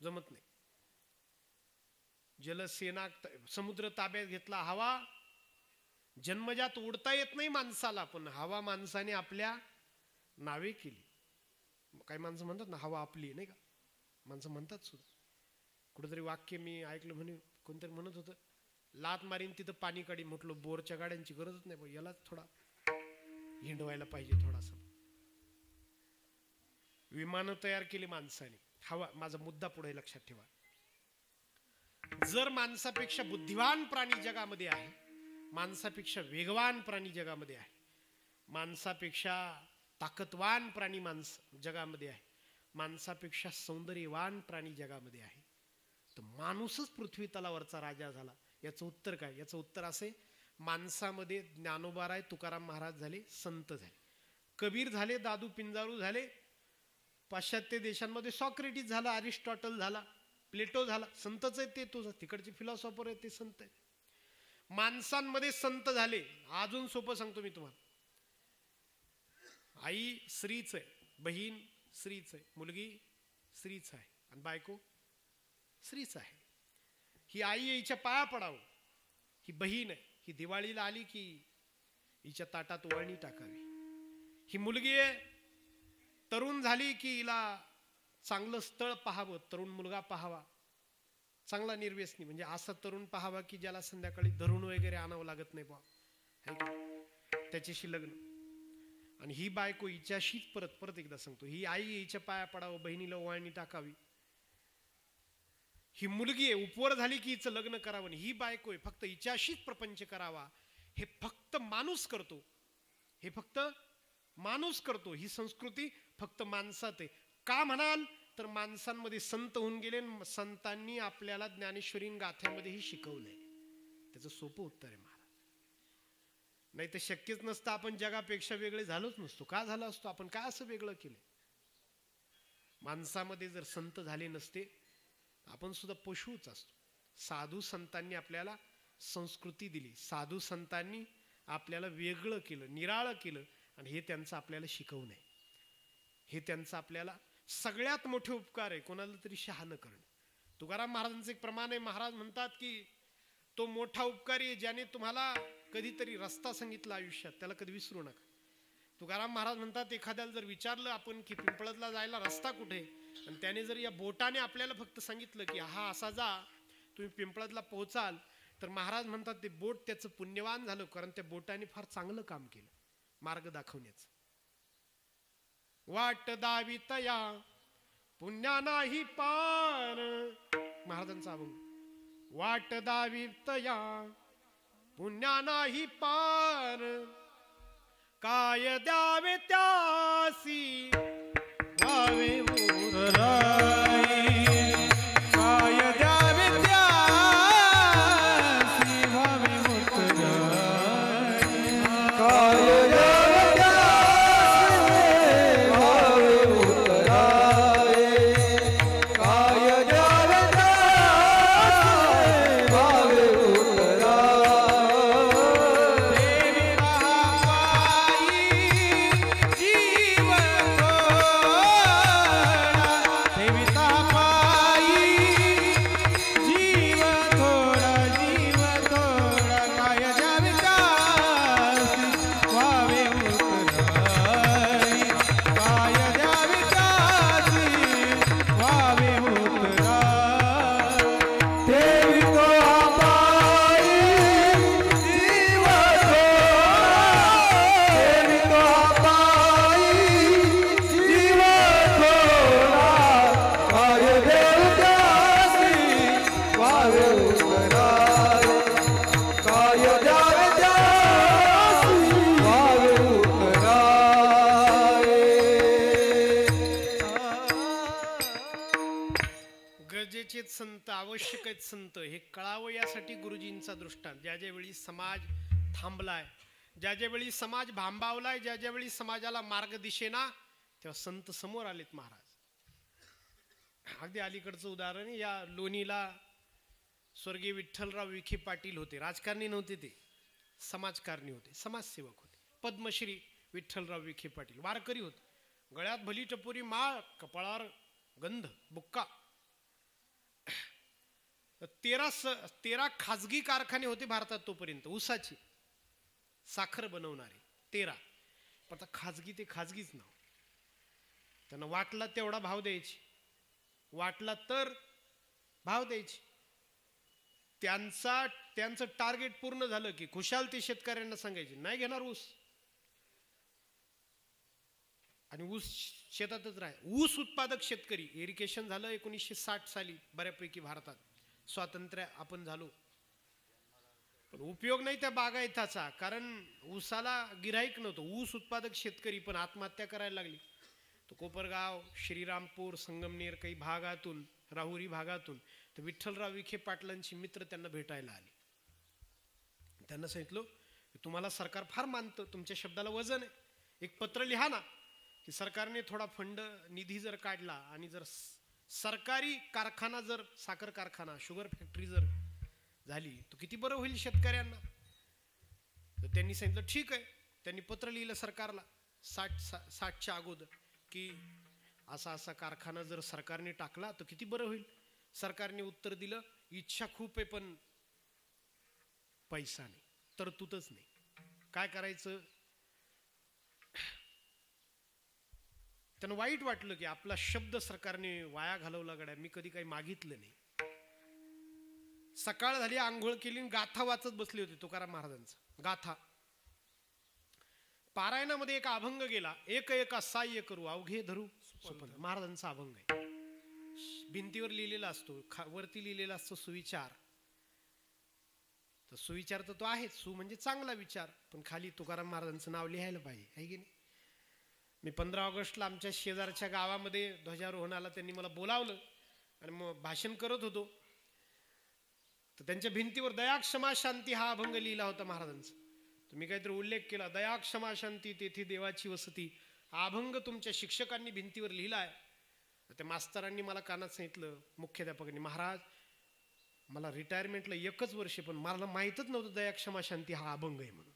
जमत नाही. जलसेना, समुद्र ताब्यात घेतला. हवा जन्मजात उडता येत नाही माणसाला, पण हवा माणसाने आपल्या नावे केली. काही माणसं म्हणतात ना हवा आपली, नाही का, माणसं म्हणतात सुद्धा. कुठेतरी वाक्य मी ऐकलं, म्हणे कोणतरी म्हणत होतं, लात मारीन तिथं पाणी काढी. म्हटलं बोरच्या गाड्यांची गरजच नाही, यालाच थोडा हिंडवायला पाहिजे थोडासा. विमानं तयार केली माणसाने. हवा, माझा मुद्दा पुढे लक्षात ठेवा. जर माणसापेक्षा बुद्धिवान प्राणी जगामध्ये आहे, माणसापेक्षा वेगवान प्राणी जगामध्ये आहे, माणसापेक्षा ताकदवान प्राणी जगामध्ये आहे, माणसापेक्षा सौंदर्यवान प्राणी जगामध्ये आहे, तर माणूसच पृथ्वी तलावरचा राजा झाला. याचं उत्तर काय? याचं उत्तर असे, माणसामध्ये ज्ञानोबाराय तुकाराम महाराज झाले, संत झाले, कबीर झाले, दादू पिंजारू झाले, पाश्चात्य देशांमध्ये सॉक्रेटिस झाला, अरिस्टॉटल झाला, प्लेटो झाला. संतच आहे ते, तुझं तिकडचे फिलॉसॉफर आहे ते संत आहे. माणसांमध्ये संत झाले. अजून सोपं सांगतो मी तुम्हाला. आई स्त्रीच आहे, बहीण स्त्रीच आहे, मुलगी स्त्रीच आहे, आणि बायको स्त्रीच आहे. ही आई आहे, हिच्या पाया पडावं. ही बहीण आहे, ही दिवाळीला आली की हिच्या ताटात वळणी टाकावी. ही मुलगी आहे, तरुण झाली की हिला चांगलं स्थळ पाहावं, तरुण मुलगा पाहावा, चांगला निर्व्यसनी, म्हणजे असा तरुण पाहावा की ज्याला संध्याकाळी धरून वगैरे आणावं लागत नाही बा, त्याच्याशी लग्न. आणि ही बायको हिच्याशीच, परत एकदा सांगतो, ही आई हिच्या पाया पडावं, बहिणीला ओवाळणी टाकावी. ही मुलगी आहे, उपवर झाली की हिचं लग्न करावं. ही बायको आहे, फक्त हिच्याशीच प्रपंच करावा. हे फक्त माणूस करतो, हे फक्त माणूस करतो. ही संस्कृती फक्त माणसात आहे. का म्हणाल तर माणसांमध्ये संत होऊन गेले, संतांनी आपल्याला ज्ञानेश्वरीन गाथ्यामध्येही शिकवलंय. त्याचं सोपं उत्तर आहे महाराज. नाही तर शक्यच नसतं, आपण जगापेक्षा वेगळे झालोच नसतो. का झालो असतो आपण? काय असं वेगळं केलं? माणसामध्ये जर संत झाले नसते, आपण सुद्धा पशुच असतो. साधू संतांनी आपल्याला संस्कृती दिली, साधू संतांनी आपल्याला वेगळं केलं, निराळं केलं, आणि हे त्यांचं आपल्याला शिकवणं आहे. हे त्यांचं आपल्याला सगळ्यात मोठे उपकार आहे, कोणाला तरी शहाणं करणं. तुकाराम महाराजांचं एक प्रमाण आहे. महाराज म्हणतात की तो मोठा उपकारी आहे ज्याने तुम्हाला कधीतरी रस्ता सांगितला आयुष्यात, त्याला कधी विसरू नका. तुकाराम महाराज म्हणतात, एखाद्याला जर विचारलं आपण की पिंपळदला जायला रस्ता कुठे, आणि त्याने जर या बोटाने आपल्याला फक्त सांगितलं की हा असा जा, तुम्ही पिंपळदला पोहोचाल, तर महाराज म्हणतात ते बोट त्याचं पुण्यवान झालं, कारण त्या बोटाने फार चांगलं काम केलं, मार्ग दाखवण्याचं. वाट दावी तया पुण्या नाही पार, महाराजांचा अभंग. वाट दावी तया पुण्या नाही पार, काय द्यावे त्यासी व्हावे उतराई, काय द्यावे त्यासी व्हावे उतराई, काय द्यावे त्यासी व्हावे उतराई, काय द्यावे त्यासी व्हावे उतराई. देवी महामाई जीव थोडा, देविता पायी जीव थोडा, जीव थोडा, काय द्यावे त्यासी व्हावे उतराई, काय द्यावे त्यासी व्हावे उतराई. देविता पायी जीव थोडा, देविता पायी जीव थोडा, काय द्यावे त्यासी व्हावे उतराई, काय द्यावे त्यासी व्हावे उतराई. गरजेचे संत, आवश्यक आहेत संत, हे कळावं यासाठी गुरुजींचा दृष्टांत. ज्या ज्यावेळी समाज थांबलाय, ज्या ज्यावेळी समाज भांबावलाय, ज्या ज्यावेळी समाजाला मार्ग दिसेना, तेव्हा संत समोर आलेत महाराज. अगदी अलीकडचं उदाहरण, या लोणीला स्वर्गीय विठ्ठलराव विखे पाटील होते. राजकारणी नव्हते ते, समाजकारणी होते, समाजसेवक होते. पद्मश्री विठ्ठलराव विखे पाटील. वारकरी होते, गळ्यात भली टपोरी माळ, कपाळावर गंध, बुक्का. 13 खाजगी कारखाने होते भारतात तोपर्यंत ऊसाची. साखर बनवणारे 13. पण आता खाजगी ते खाजगीच नाव. त्यांना वाटला तेवढा भाव द्यायची, वाटला तर भाव द्यायची. त्यांचं टार्गेट पूर्ण झालं की खुशाल ते शेतकऱ्यांना सांगायचे नाही घेणार ऊस, आणि ऊस शेतातच राहा. ऊस उत्पादक शेतकरी. इरिगेशन झालं 1960 साली बऱ्यापैकी भारतात, स्वातंत्र्य आपण झालो, पण उपयोग नाही त्या बागायताचा, कारण ऊसाला गिऱ्हाईक नव्हतं. ऊस उत्पादक शेतकरी पण आत्महत्या करायला लागली. तो कोपरगाव, श्रीरामपूर, संगमनेर काही भागातून, राहुरी भागातून तर विठ्ठलराव विखे पाटलांची मित्र त्यांना भेटायला आले. त्यांना सांगितलं तुम्हाला सरकार फार मानतं, तुमच्या शब्दाला वजन आहे, एक पत्र लिहा ना की सरकारने थोडा फंड निधी जर काढला आणि जर सरकारी कारखाना, जर साखर कारखाना, शुगर फॅक्टरी जर झाली तर किती बरं होईल शेतकऱ्यांना. तर त्यांनी सांगितलं ठीक आहे. त्यांनी पत्र लिहिलं सरकारला 60च्या अगोदर की असा असा कारखाना जर सरकारने टाकला तर किती बरं होईल. सरकारने उत्तर दिलं इच्छा खूप आहे पण पैसा नाही, तरतूदच नाही. काय करायचं. त्यांना वाईट वाटलं की आपला शब्द सरकारने वाया घालवला गड्या, मी कधी काही मागितलं नाही. सकाळ झाली, आंघोळ केली, गाथा वाचत बसले होते तुकाराम महाराजांचा गाथा. पारायणामध्ये एक अभंग गेला, एक एका साह्य करू अवघे धरू सुपंथ. महाराजांचा अभंग आहे, भिंतीवर लिहिलेला असतो, वरती लिहिलेला असतो सुविचार. तर सुविचार तर तो आहे, सु म्हणजे चांगला विचार, पण खाली तुकाराम महाराजांचं नाव लिहायला पाहिजे, आहे की नाही. मी 15 ऑगस्टला आमच्या शेजारच्या गावामध्ये ध्वजारोहणाला त्यांनी मला बोलावलं आणि मग भाषण करत होतो. तर त्यांच्या भिंतीवर दया क्षमा शांती हा अभंग लिहिला होता महाराजांचा. तर मी काहीतरी उल्लेख केला, दया क्षमा शांती तेथे देवाची वसती. हा अभंग तुमच्या शिक्षकांनी भिंतीवर लिहिला आहे. त्या मास्तरांनी मला कानात सांगितलं, मुख्याध्यापकांनी, महाराज मला रिटायरमेंटला 1च वर्ष, पण मला माहीतच नव्हतं दया क्षमा शांती हा अभंग आहे म्हणून.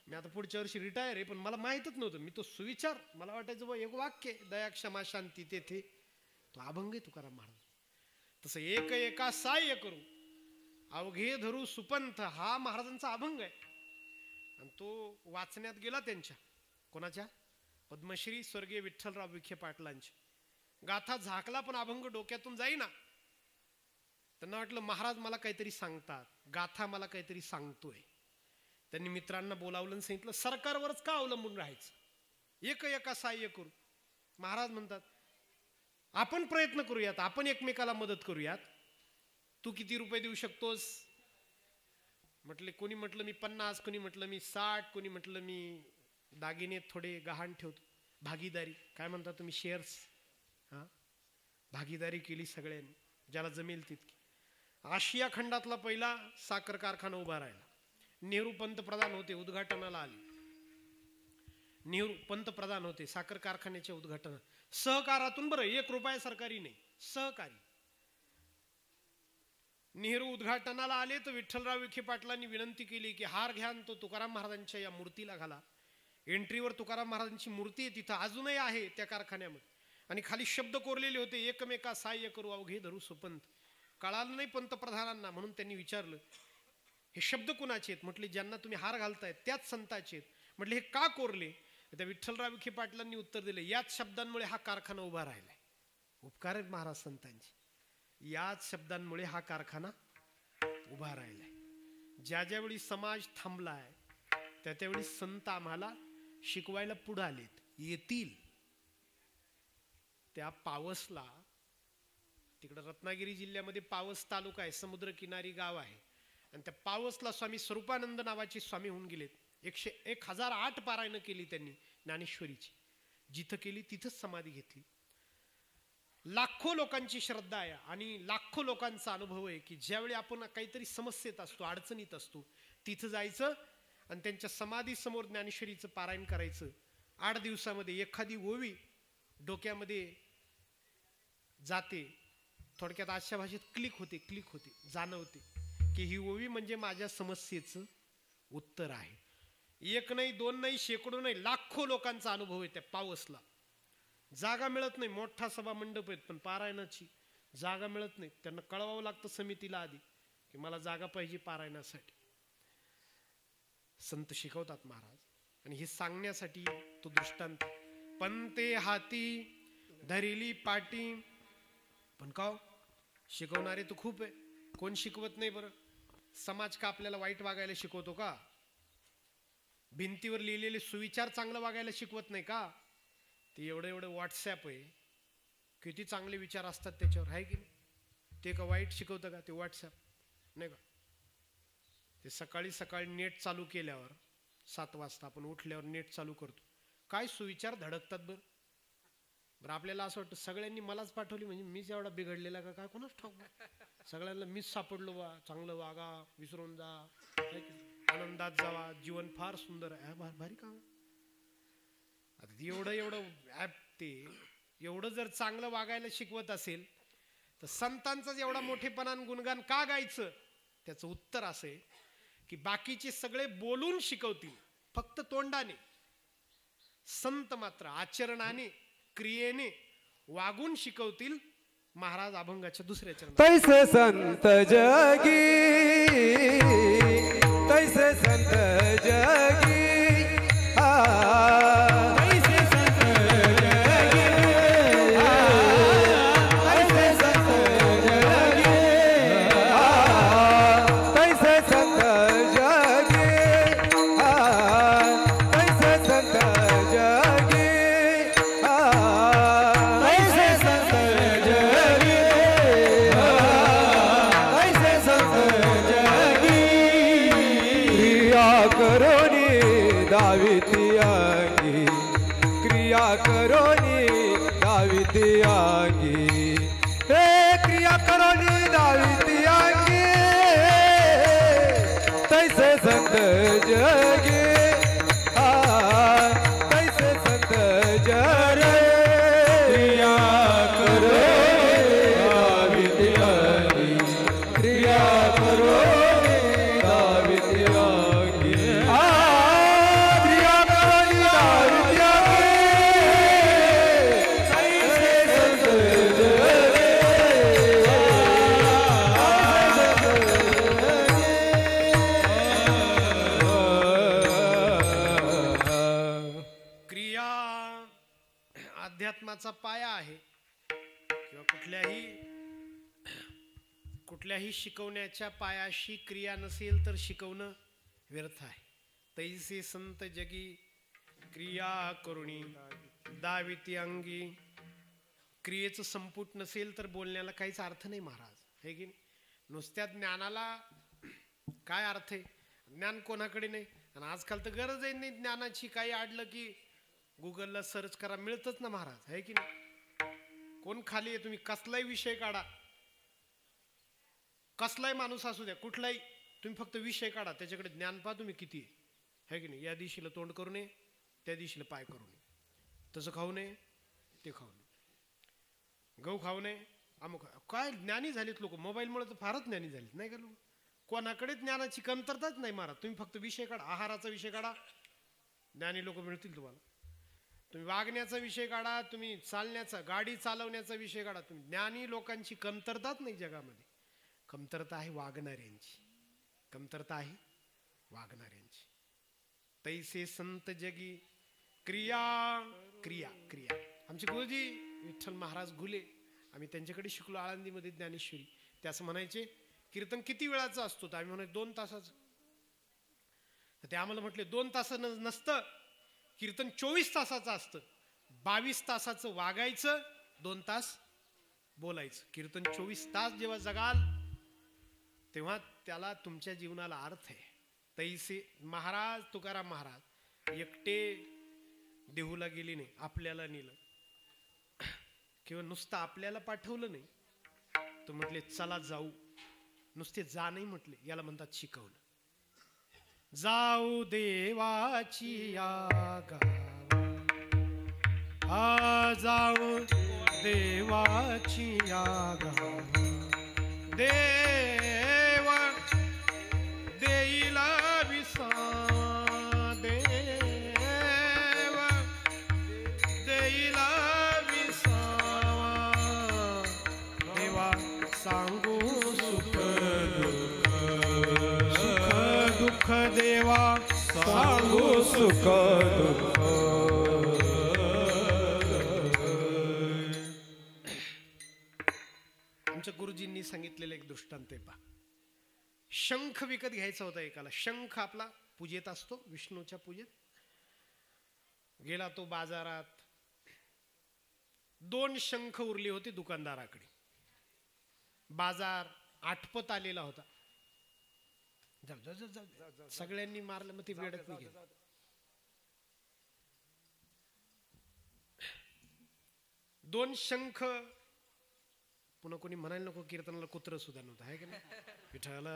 मी आता पुढच्या वर्षी रिटायर आहे, पण मला माहीतच नव्हतं. मी तो सुविचार, मला वाटायचं बा एक वाक्य दया क्षमा शांती तेथे, तो अभंग आहे तुकाराम महाराज. तसं एक एका साह्य करू अवघे धरू सुपंथ हा महाराजांचा अभंग आहे. आणि तो वाचण्यात गेला त्यांच्या, कोणाच्या, पद्मश्री स्वर्गीय विठ्ठलराव विखे पाटलांची. गाथा झाकला पण अभंग डोक्यातून जाईना. त्यांना वाटलं महाराज मला काहीतरी सांगतात, गाथा मला काहीतरी सांगतोय. त्यांनी मित्रांना बोलावलं आणि सांगितलं सरकारवरच का अवलंबून राहायचं, एक एका साह्य करू. महाराज म्हणतात आपण प्रयत्न करूयात, आपण एकमेकाला मदत करूयात. तू किती रुपये देऊ शकतोस. म्हटले, कोणी म्हटलं मी 50, कोणी म्हटलं मी 60, कोणी म्हटलं मी दागिने थोडे गहाण ठेवतो. भागीदारी काय म्हणता तुम्ही, शेअर्स. हा, भागीदारी केली सगळ्यांनी, ज्याला जमेल तितकी. आशिया खंडातला पहिला साखर कारखाना उभा राहिला. नेहरू पंतप्रधान होते, उद्घाटनाला आले. नेहरू पंतप्रधान होते साखर कारखान्याच्या उद्घाटनात. सहकारातून, बरं 1 रुपया सरकारी नाही, सहकारी. नेहरू उद्घाटनाला आले तर विठ्ठलराव विखे पाटलांनी विनंती केली की हार घ्या तो तुकाराम महाराजांच्या या मूर्तीला घाला. एंट्रीवर तुकाराम महाराजांची मूर्ती आहे, तिथं अजूनही आहे त्या कारखान्यामध्ये. आणि खाली शब्द कोरलेले होते, एकमेका साह्य करू अवघे धरू सुपंथ. कळालं नाही पंतप्रधानांना, म्हणून त्यांनी विचारलं हे शब्द कुणाचे आहेत. म्हटले ज्यांना तुम्ही हार घालताय त्याच संतांचे आहेत. म्हटले हे का कोरले. त्या विठ्ठलराव विखे पाटलांनी उत्तर दिले, याच शब्दांमुळे हा कारखाना उभा राहिलाय. उपकार आहेत महाराज संतांचे. याच शब्दांमुळे हा कारखाना उभा राहिलाय. ज्या ज्यावेळी समाज थांबलाय त्या त्यावेळी संत आम्हाला शिकवायला पुढे आलेत, येतील. त्या पावसला, तिकडे रत्नागिरी जिल्ह्यामध्ये पावस तालुका आहे, समुद्रकिनारी गाव आहे. आणि त्या पावसला स्वामी स्वरूपानंद नावाचे स्वामी होऊन गेलेत. 1008 पारायण केली त्यांनी ज्ञानेश्वरीची. जिथं केली तिथंच समाधी घेतली. लाखो लोकांची श्रद्धा आहे आणि लाखो लोकांचा अनुभव आहे की ज्यावेळी आपण काहीतरी समस्येत असतो, अडचणीत असतो, तिथं जायचं आणि त्यांच्या समाधी समोर ज्ञानेश्वरीचं पारायण करायचं. 8 दिवसामध्ये एखादी ओवी डोक्यामध्ये जाते. थोडक्यात आजच्या भाषेत क्लिक होते, जाणवते की ही ओवी म्हणजे माझ्या समस्येचं उत्तर आहे. 1 नाही, 2 नाही, शेकडो नाही, लाखो लोकांचा अनुभव आहे त्या पावसला. जागा मिळत नाही, मोठा सभा मंडप आहेत पण पारायणाची जागा मिळत नाही. त्यांना कळवावं लागतं समितीला आधी की मला जागा पाहिजे पारायणासाठी. संत शिकवतात महाराज. आणि हे सांगण्यासाठी तो दृष्टांत. पंते हाती धरिली पाटी. पण का शिकवणारे तर खूप आहे, कोण शिकवत नाही बरं. समाज का आपल्याला वाईट वागायला शिकवतो का? भिंतीवर लिहिलेले सुविचार चांगलं वागायला शिकवत नाही का? ते एवढं व्हॉट्सॲप आहे, किती चांगले विचार असतात त्याच्यावर, आहे की नाही? ते का वाईट शिकवतं का ते व्हॉट्सॲप? नाही का? ते सकाळी सकाळी नेट चालू केल्यावर 7 वाजता आपण उठल्यावर नेट चालू करतो, काय सुविचार धडकतात बरं. बरं आपल्याला असं वाटतं सगळ्यांनी मलाच पाठवली म्हणजे मीच एवढा बिघडलेला का काय, कोणाच ठाऊक. सगळ्यांना मीच सापडलो बा, चांगलं वागा, विसरून जा, आनंदात जावा, जीवन फार सुंदर आहे. भारी काम. आता एवढं ॲप ते एवढं जर चांगलं वागायला शिकवत असेल तर संतांचाच एवढा मोठेपणान गुणगान का गायचं? त्याचं उत्तर असं आहे की बाकीचे सगळे बोलून शिकवतील, फक्त तोंडाने. संत मात्र आचरणाने, क्रियेने वागून शिकवतील. महाराज अभंगाच्या दुसऱ्या चरणात. तैसे संत जगी, तैसे संत जगी, तैसे संत जगी, तैसे संत जगी, तैसे संत जगी, तैसे संत जगी, तैसे संत जगी, तैसे संत जगी. क्रिया करोनी दाविती अंगी, क्रिया करोनी दाविती अंगी, हे क्रिया करोनी दाविती अंगी, तैसे संत जगी, तैसे संत जगी. क्रिया करोनी दाविती अंगी, क्रिया करोनी दाविती अंगी, क्रिया करोनी दाविती अंगी, तैसे संत जगी, क्रिया अध्यात्माचा पाया आहे. किंवा कुठल्याही शिकवण्याच्या पायाशी क्रिया नसेल तर शिकवणं व्यर्थ आहे. तैसे संत जगी क्रिया करुणी दाविती अंगी. क्रियेचं संपुट नसेल तर बोलण्याला काहीच अर्थ नाही महाराज, हे की नाही? नुसत्या ज्ञानाला काय अर्थ आहे? ज्ञान कोणाकडे नाही. आणि आजकाल तर गरज आहे नाही ज्ञानाची. काही अडलं की गुगलला सर्च करा, मिळतच ना महाराज, आहे की नाही? कोण खाली आहे, तुम्ही कसलाही विषय काढा, कसलाही माणूस असू द्या, कुठलाही, तुम्ही फक्त विषय काढा, त्याच्याकडे ज्ञान पहा तुम्ही किती आहे की नाही? या दिशेला तोंड करू नये, त्या दिशेला पाय करू नये, तसं खाऊ नये, ते खाऊ नये, गहू खाऊ नये, अमुक. काय ज्ञानी झालीत लोक, मोबाईलमुळे तर फारच ज्ञानी झालीत, नाही का लोक? कोणाकडे ज्ञानाची कमतरताच नाही महाराज. तुम्ही फक्त विषय काढा, आहाराचा विषय काढा, ज्ञानी लोक मिळतील तुम्हाला. तुम्ही वागण्याचा विषय काढा, तुम्ही चालण्याचा, गाडी चालवण्याचा विषय काढा, तुम्ही ज्ञानी लोकांची कमतरताच नाही जगामध्ये. कमतरता आहे वागणाऱ्यांची, कमतरता आहे वागणाऱ्यांची. तैसे संत जगी क्रिया क्रिया क्रिया. आमचे गुरुजी विठ्ठल महाराज घुले, आम्ही त्यांच्याकडे शिकलो आळंदीमध्ये ज्ञानेश्वरी. ते असं म्हणायचे, कीर्तन किती वेळाचं असतो? तर आम्ही म्हणायचो 2 तासाचं. तर ते आम्हाला म्हटले 2 तासाचं नसतं, कीर्तन 24 तासाचं असतं. 22 तासाचं वागायचं, 2 तास बोलायचं. कीर्तन 24 तास जेव्हा जगाल तेव्हा त्याला तुमच्या जीवनाला अर्थ आहे. तैसे महाराज तुकाराम महाराज एकटे देहूला गेली नाही, आपल्याला नेलं. किंवा नुसतं आपल्याला पाठवलं नाही, तर म्हटले चला जाऊ. नुसते जा नाही म्हटले, याला म्हणतात शिकवणं. जाऊ देवाची या गावा, जाऊ देवाची या गावा. देव देईला विसावा, देव देईला विसावा. देवा सांगू सुख दुःख, सुख दुःख देवा सांगू सुख दुःख. आमच्या गुरुजींनी सांगितलेलं एक दृष्टांत आहे पहा. शंख विकत घ्यायचा होता एकाला. शंख आपला पूजेत असतो, विष्णूच्या पूजेत. गेला तो बाजारात. 2 शंख उरली होती दुकानदाराकडे. बाजार आटपत आलेला होता. सगळ्यांनी मारलं, मग ती वेळच नाही गेली. 2 शंख. पुन्हा कोणी म्हणायला नको कीर्तनाला कुत्र सुद्धा नव्हतं, आहे की नाही. विठ्ठल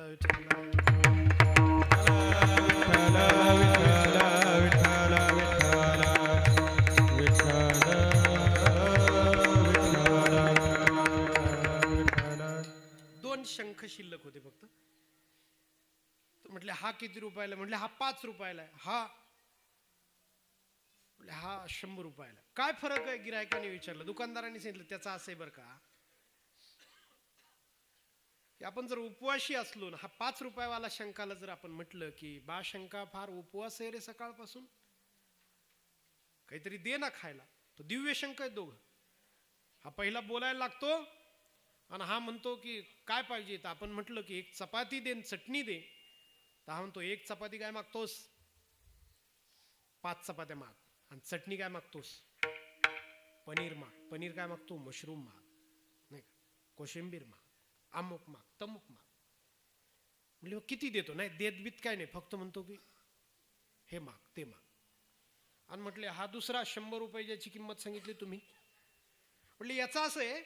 दोन शंख शिल्लक होते फक्त. म्हटले हा किती रुपयाला? म्हटले हा 5 रुपयाला आहे. हा 100 रुपयाला. काय फरक आहे? गिरायकाने विचारलं. दुकानदारांनी सांगितलं त्याचा असं आहे बरं का, की आपण जर उपवाशी असलो ना, हा 5 रुपयावाला शंखाला जर आपण म्हटलं की बा शंका फार उपवास आहे रे सकाळपासून, काहीतरी दे ना खायला, तो दिव्य शंख आहे दोघं. हा पहिला बोलायला लागतो आणि हा म्हणतो की काय पाहिजे. तर आपण म्हटलं की 1 चपाती दे, चटणी दे. तर हा म्हणतो 1 चपाती काय मागतोस? 5 चपात्या माग. आणि चटणी काय मागतोस? पनीर माग. पनीर काय मागतो? मशरूम माग, नाही का, कोशिंबीर माग, अमुक माग, तमुक माग. म्हणजे किती देतो? नाही देत बीत काय नाही, फक्त म्हणतो की हे माग ते माग. आणि म्हटले हा दुसरा 100 रुपये ज्याची किंमत सांगितली तुम्ही, म्हटले याचा असं आहे,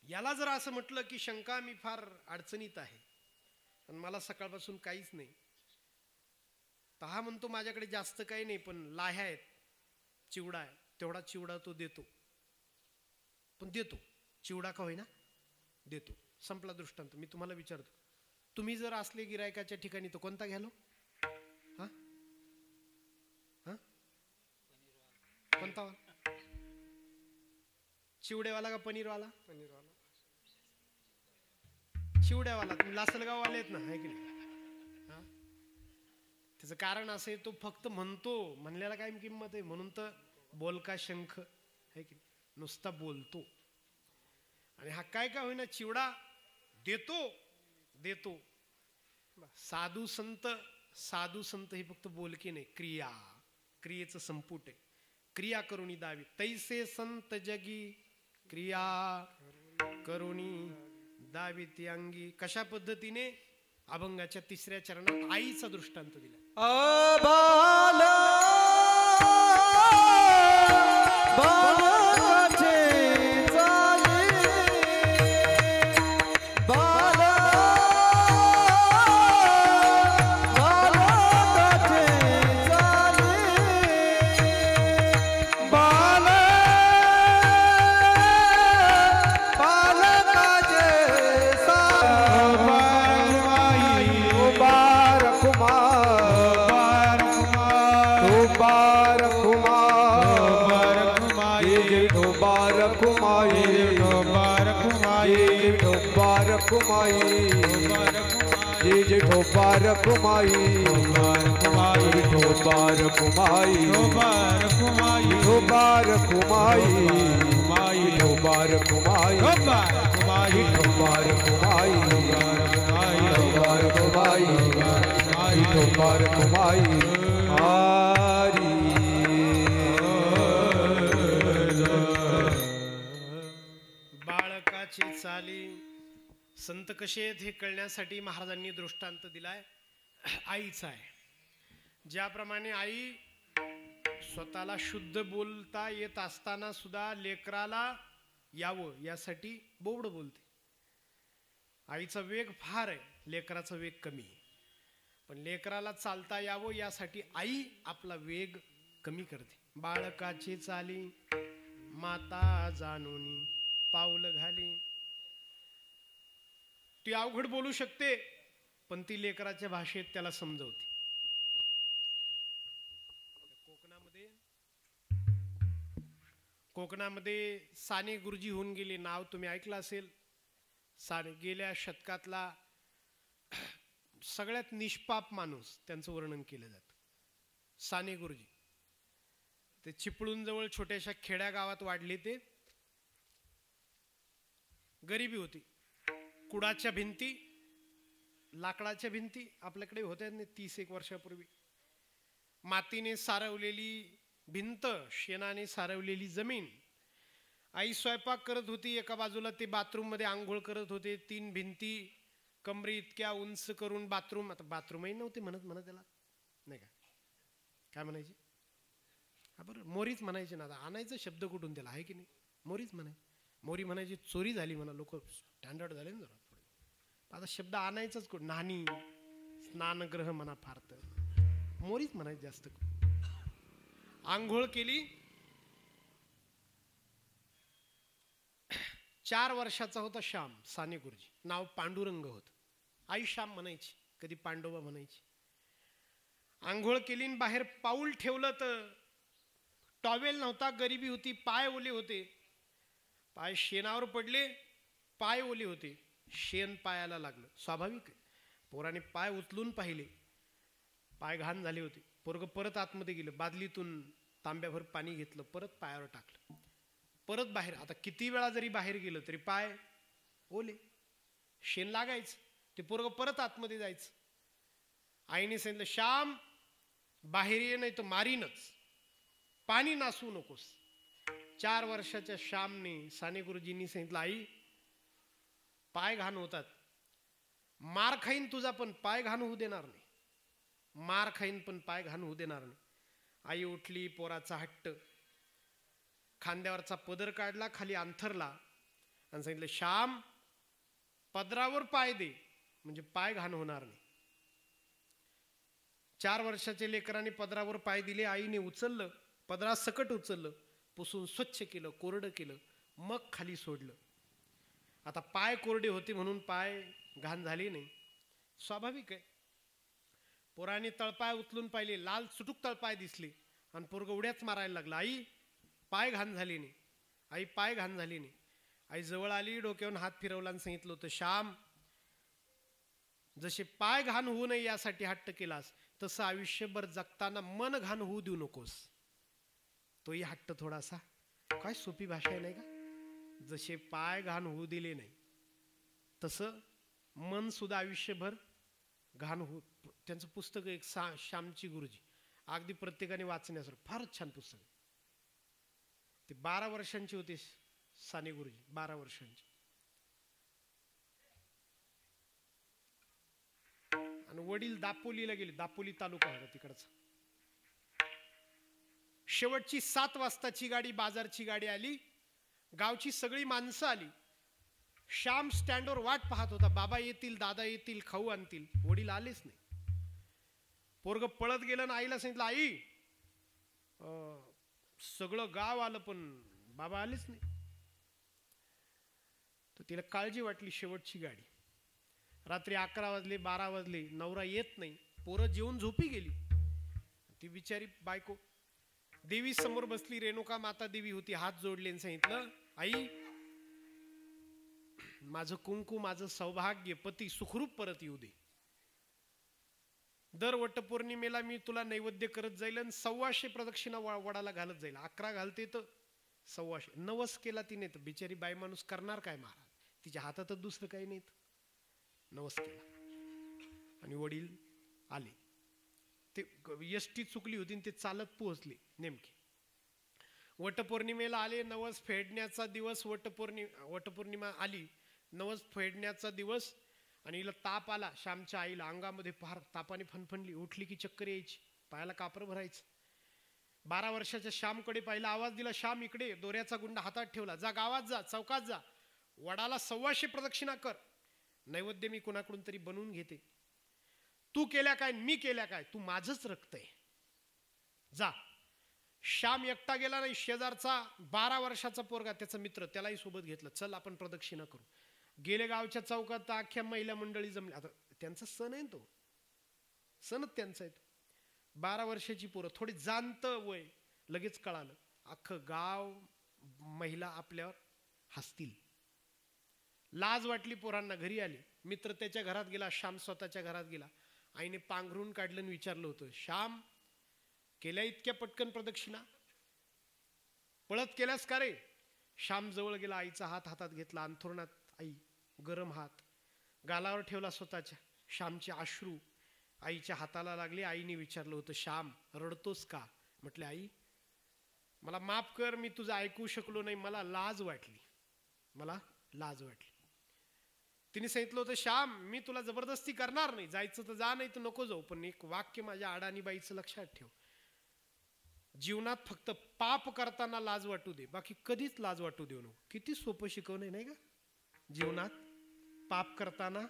याला जर असं म्हटलं की शंका मी फार अडचणीत आहे आणि मला सकाळपासून काहीच नाही, तर हा म्हणतो माझ्याकडे जास्त काही नाही पण लाह्या आहेत, चिवडा आहे, तेवढा चिवडा तो देतो. पण देतो चिवडा का होईना देतो. संपला दृष्टांत. मी तुम्हाला विचारतो, तुम्ही जर असले गिरायकाच्या ठिकाणी तर कोणता घ्यालो? हा हा कोणता? चिवड्यावाला का पनीरवाला? पनीरवाला. चिवड्यावाला. तुम्ही लासलगाववाले आहेत ना, आहे की नाही. त्याचं कारण असं आहे, तो फक्त म्हणतो, म्हणल्याला काय किंमत आहे, म्हणून तर बोलका शंख आहे की नुसता बोलतो. आणि हा काय काय होईना चिवडा देतो देतो. साधू संत हे फक्त बोलके नाही, क्रियेचं संपुट आहे. क्रिया करुणी दावी. तैसे संत जगी क्रिया करुणी दावी ती अंगी. कशा पद्धतीने? अभंगाच्या 3ऱ्या चरणात आईचा दृष्टांत दिला. ढोबार कुमाई ढोबार कुमाई ढोबार कुमाई ढोबार कुमाई ढोबार कुमाई ढोबार कुमाई ढोबार कुमाई ढोबार कुमाई ढोबार कुमाई आरी. बाळकाची चाली संत कसे आहेत हे कळण्यासाठी महाराजांनी दृष्टांत दिलाय. आईचा आहे. ज्याप्रमाणे आई स्वतःला शुद्ध बोलता येत असताना सुद्धा लेकराला यावं यासाठी बोबड बोलते. आईचा वेग फार आहे, लेकराचा वेग कमी आहे. पण लेकराला चालता यावं यासाठी आई आपला वेग कमी करते. बाळकाची चाली माता जाणून पाऊल घाली. ती अवघड बोलू शकते पण ती लेकराच्या भाषेत त्याला समजवते. कोकणामध्ये साने गुरुजी होऊन गेले, नाव तुम्ही ऐकलं असेल. साने गेल्या शतकातला सगळ्यात निष्पाप माणूस त्यांचं वर्णन केलं जातं. साने गुरुजी ते चिपळूण जवळ छोट्याशा खेड्या गावात वाढले. ते गरिबी होती. कुडाच्या भिंती, लाकडाच्या भिंती आपल्याकडे होत्या 30-1 वर्षापूर्वी. मातीने सारवलेली भिंत, शेणाने सारवलेली जमीन. आई स्वयंपाक करत होती, एका बाजूला ते बाथरूम मध्ये आंघोळ करत होते. 3 भिंती कमरी इतक्या उंच करून बाथरूम. आता बाथरूमही नव्हते म्हणत त्याला, नाही का, काय म्हणायचे, हा बरं मोरीच म्हणायचे ना. आता आणायचा शब्द कुठून त्याला, आहे की नाही, मोरीच म्हणाय. मोरी म्हणायची चोरी झाली म्हणा, लोक स्टँडर्ड झाले ना जरा थोडे. आता शब्द आणायचाच कुठं, नाणी, स्नानग्रह म्हणा, फार तर मोरीच म्हणायचं जास्त. आंघोळ केली. 4 वर्षाचा होता श्याम, साने गुरुजी. नाव पांडुरंग होत. आई श्याम म्हणायची, कधी पांडोबा म्हणायची. आंघोळ केली, बाहेर पाऊल ठेवलं तर टॉवेल नव्हता, गरिबी होती, पाय ओले होते. पाय शेणावर पडले, पाय ओले होते, शेण पायाला लागलं. स्वाभाविक आहे. पोराने पाय उचलून पाहिले, पाय घाण झाले होते. पोरग परत आतमध्ये गेलं, बादलीतून तांब्याभर पाणी घेतलं, परत पायावर टाकलं, परत बाहेर. आता किती वेळा जरी बाहेर गेलं तरी पाय ओले, शेण लागायचं. ते पोरग परत आतमध्ये जायचं. आईने सांगितलं, श्याम बाहेर ये, नाही तर मारीनच, पाणी नासू नकोस. 4 वर्षाच्या श्यामने साने गुरुजींनी सांगितलं, आई पाय घाण होतात, मार खाईन तुझा पण पाय घाण होऊ देणार नाही, मार खाईन पण पाय घाण होऊ देणार नाही. आई उठली, पोराचा हट्ट, खांद्यावरचा पदर काढला, खाली अंथरला आणि सांगितलं, श्याम पदरावर पाय दे, म्हणजे पाय घाण होणार नाही. 4 वर्षाच्या लेकराने पदरावर पाय दिले. आईने उचललं, पदरा सकट उचललं, पुसून स्वच्छ केलं, कोरडं केलं, मग खाली सोडलं. आता पाय कोरडे होते म्हणून पाय घाण झाले नाही, स्वाभाविक आहे. पोराने तळपाय उचलून पाहिले, लाल सुटूक तळपाय दिसले आणि पोरग उड्याच मारायला लागला. आई पाय घाण झाली नाही, आई पाय घाण झाली नाही. आई जवळ आली, डोक्यावरून हात फिरवला आणि सांगितलं होतं, श्याम जसे पाय घाण होऊ नये यासाठी हट्ट केलास, तसं आयुष्यभर जगताना मन घाण होऊ देऊ नकोस. तोही हट्ट थोडासा. काय सोपी भाषा आहे नाही का. जसे पाय घाण होऊ दिले नाही, तसं मन सुद्धा आयुष्यभर घाण होऊ. त्यांचं पुस्तक एक श्यामची गुरुजी, अगदी प्रत्येकाने वाचण्यासारखं, फारच छान पुस्तक. ते 12 वर्षांची होते साने गुरुजी, 12 वर्षांची. आणि वडील दापोलीला गेले, दापोली तालुका होता तिकडचा. शेवटची 7 वाजताची गाडी, बाजारची गाडी आली, गावची सगळी माणसं आली. श्याम स्टँडवर वाट पाहत होता, बाबा येतील, दादा येतील, खाऊ आणतील. वडील आलेच नाही. पोरग पळत गेलं आणि आईला सांगितलं, आई सगळं गाव आलं पण बाबा आलेच नाही. तर तिला काळजी वाटली. शेवटची गाडी, रात्री 11 वाजले, 12 वाजले, नवरा येत नाही, पोरं जेवून झोपी गेली. ती बिचारी बायको देवी समोर बसली, रेणुका माता देवी होती, हात जोडले आणि सांगितलं, आई माझं कुंकू, माझं सौभाग्य, पती सुखरूप परत येऊ दे. दर वटपौर्णिमेला मी तुला नैवेद्य करत जाईल आणि 125 प्रदक्षिणा वडाला घालत जाईल. 11 घालते तर 125. 9 केला तिने, तर बिचारी बाई माणूस करणार काय महाराज, तिच्या हातातच दुसरं काही नाही. 9 केला आणि वडील आले. ते एसटी चुकली होती, ते चालत पोहोचले नेमके. वटपौर्णिमेला आले, 9 फेडण्याचा दिवस. वटपौर्णिमा आली, 9 फेडण्याचा दिवस. आणि हिला ताप आला. श्यामच्या आईला अंगामध्ये फार तापाने फणफणली, उठली की चक्कर यायची, पायाला कापरं भरायचं. 12 वर्षाच्या श्यामकडे पाहिला, आवाज दिला, श्याम इकडे. दोऱ्याचा गुंडा हातात ठेवला, जा गावात जा, चौकात जा, वडाला 125 प्रदक्षिणा कर, नैवेद्य मी कोणाकडून तरी बनवून घेते. तू केल्या काय, मी केल्या काय, तू माझंच रक्त आहे, जा. श्याम एकटा गेला नाही, शेजारचा 12 वर्षाचा पोरगा, त्याचा मित्र, त्यालाही सोबत घेतलं, चल आपण प्रदक्षिणा करू. गेले गावच्या चौकात, अख्ख्या महिला मंडळी जमली. आता त्यांचा सण आहे, तो सणच त्यांचा आहे. 12 वर्षाची पोरं, थोडी जाणत वय, लगेच कळालं, अख्खं गाव महिला आपल्यावर हसतील. लाज वाटली पोरांना, घरी आली. मित्र त्याच्या घरात गेला, श्याम स्वतःच्या घरात गेला. आईने पांघरून काढलं आणि विचारलं होतं, श्याम केल्या इतक्या पटकन प्रदक्षिणा, पळत केल्यास का रे? श्याम जवळ गेला, आईचा हात हातात घेतला, अंथरुणात आई गरम हात गालावर ठेवला स्वतःच्या. श्यामचे अश्रू आईच्या हाताला लागले. आईने विचारलं होतं, श्याम रडतोस का? म्हटले, आई मला माफ कर, मी तुझं ऐकू शकलो नाही, मला लाज वाटली, मला लाज वाटली. तिने सांगितलं होतं, श्याम मी तुला जबरदस्ती करणार नाही, जायचं तर जा, नाही तर नको जाऊ, पण एक वाक्य माझ्या अडाणी बाईचं लक्षात ठेव, जीवनात फक्त पाप करताना लाज वाटू दे, बाकी कधीच लाज वाटू देऊ नको. किती सोपं शिकवणे नाही का? जीवनात पाप करताना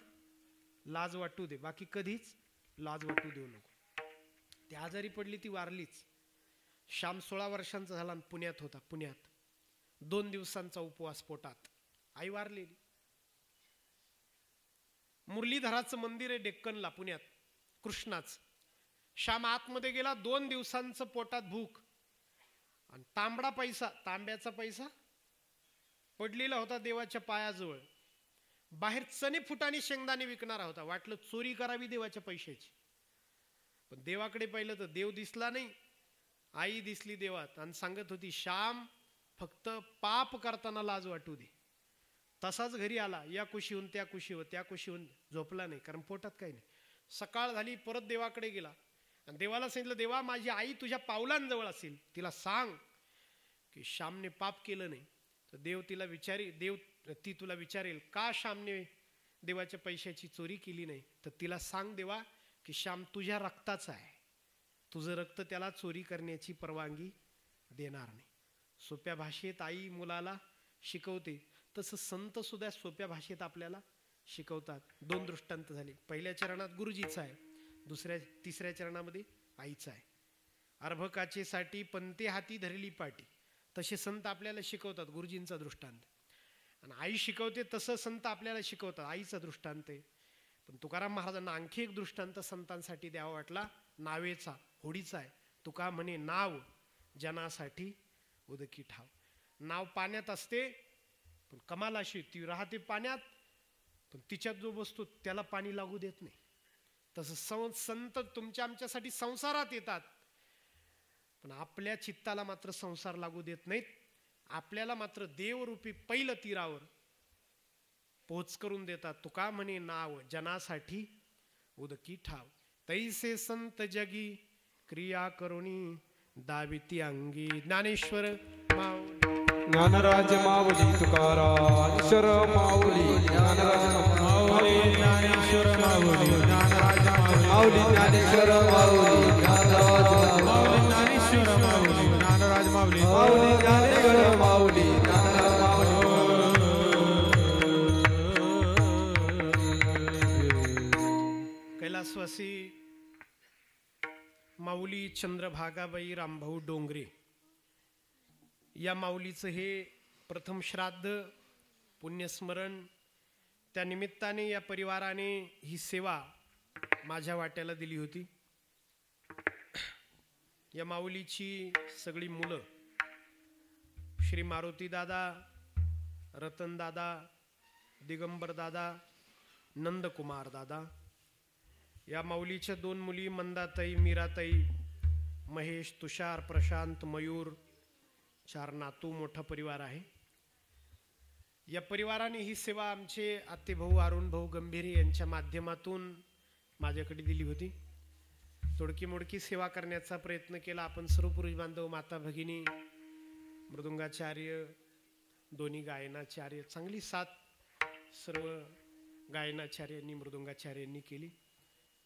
लाज वाटू दे, बाकी कधीच लाज वाटू देऊ नको. ती आजारी पडली, ती वारलीच. श्याम 16 वर्षांचा झाला, पुण्यात होता. पुण्यात 2 दिवसांचा उपवास पोटात. आई वारलेली. मुरलीधराचं मंदिर आहे डेक्कनला, पुण्यात, कृष्णाच. श्याम आतमध्ये गेला, 2 दिवसांचं पोटात भूक, आणि तांबडा पैसा, तांब्याचा पैसा पडलेला होता देवाच्या पायाजवळ. बाहेर चणे फुटाने शेंगदाणे विकणारा होता. वाटलं चोरी करावी देवाच्या पैशाची, पण देवाकडे पाहिलं तर देव दिसला नाही. आई दिसली देवात आणि सांगत होती, श्याम फक्त पाप करताना लाज वाटू दे. तसाच घरी आला, या कुशीहून त्या कुशीवर, त्या कुशीहून झोपला नाही, कारण पोटात काही नाही. सकाळ झाली, परत देवाकडे गेला आणि देवाला सांगितलं, देवा माझी आई तुझ्या पावलांजवळ असेल, तिला सांग की श्यामने पाप केलं नाही. तर देव ती तुला विचारेल, का श्यामने देवाच्या पैशाची चोरी केली नाही? तर तिला सांग देवा की श्याम तुझ्या रक्ताचा आहे, तुझं रक्त त्याला चोरी करण्याची परवानगी देणार नाही. सोप्या भाषेत आई मुलाला शिकवते, तसं संत सुद्धा सोप्या भाषेत आपल्याला शिकवतात. 2 दृष्टांत झाले. पहिल्या चरणात गुरुजीचा आहे, तिसऱ्या चरणामध्ये आईचा आहे. अर्भकाचे साठी पंते हाती धरली पाटी, तसे संत आपल्याला शिकवतात, गुरुजींचा दृष्टांत. आणि आई शिकवते तसं संत आपल्याला शिकवतात, आईचा दृष्टांत आहे. पण तुकाराम महाराजांना आणखी एक दृष्टांत संतांसाठी द्यावा वाटला, नावेचा, होडीचा आहे. तुका म्हणे, नाव जनासाठी उदकी ठाव. नाव पाण्यात असते, पण कमाल अशी ती राहते पाण्यात, पण तिच्यात जो बसतो त्याला पाणी लागू देत नाही. तसं संत तुमच्या आमच्यासाठी संसारात येतात, पण आपल्या चित्ताला मात्र संसार लागू देत नाहीत. आपल्याला मात्र देवरूपी पहिलं तीरावर पोच करून देतात. तुका म्हणे, नाव जनासाठी उदकी ठाव. तैसे संत जगी क्रिया करुणी दाविती अंगी. ज्ञानेश्वर माऊली, ज्ञानराज माऊली तुकाराम माऊली, ज्ञानराज माऊली, ज्ञानेश्वर माऊली, ज्ञानराज माऊली, ज्ञानेश्वर माऊली, ज्ञानराज माऊली, ज्ञानेश्वर माऊली, ज्ञानराज माऊली, माऊली ज्ञानेश्वर माऊली, ज्ञानराज माऊली. कैलासवासी माऊली चंद्रभागाबाई रामभाऊ डोंगरे या माऊलीचं हे प्रथम श्राद्ध, पुण्यस्मरण. त्या निमित्ताने या परिवाराने ही सेवा माझ्या वाट्याला दिली होती. या माऊलीची सगळी मुलं, श्री मारुती दादा, रतन दादा, दिगंबर दादा, नंदकुमार दादा. या माऊलीच्या 2 मुली, मंदाताई, मीराताई, महेश, तुषार, प्रशांत, मयूर, 4 नातू. मोठा परिवार आहे. या परिवाराने ही सेवा आमचे आत्तेभाऊ अरुण भाऊ गंभीरे यांच्या माध्यमातून माझ्याकडे दिली होती. तोडकी मोडकी सेवा करण्याचा प्रयत्न केला. आपण सर्व पुरुष बांधव, माता भगिनी, मृदुंगाचार्य, दोन्ही गायनाचार्य, चांगली साथ सर्व गायनाचार्यांनी, मृदुंगाचार्यांनी केली.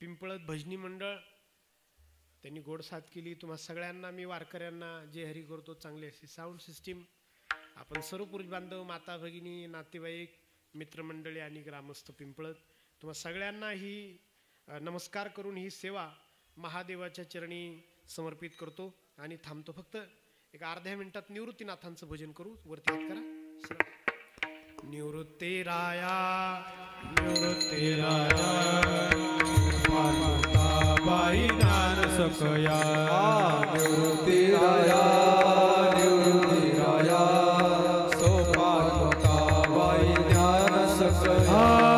पिंपळत भजनी मंडळ त्यांनी गोड साथ केली. तुम्हा सगळ्यांना मी वारकऱ्यांना जे हरी करतो, चांगली अशी साऊंड सिस्टीम. आपण सर्व पुरुष बांधव, माता भगिनी, नातेवाईक, मित्रमंडळी आणि ग्रामस्थ पिंपळत, तुम्हा सगळ्यांना ही नमस्कार करून ही सेवा महादेवाच्या चरणी समर्पित करतो आणि थांबतो. फक्त एक अर्ध्या मिनिटात निवृत्तीनाथांचं भजन करू. वरती हात करा. निवृत्ती राया, निवृत्ती राया, बाई ज्ञान सकया. निवृत्ती राया, निवृत्ती राया, सोपान बाई ज्ञान सकया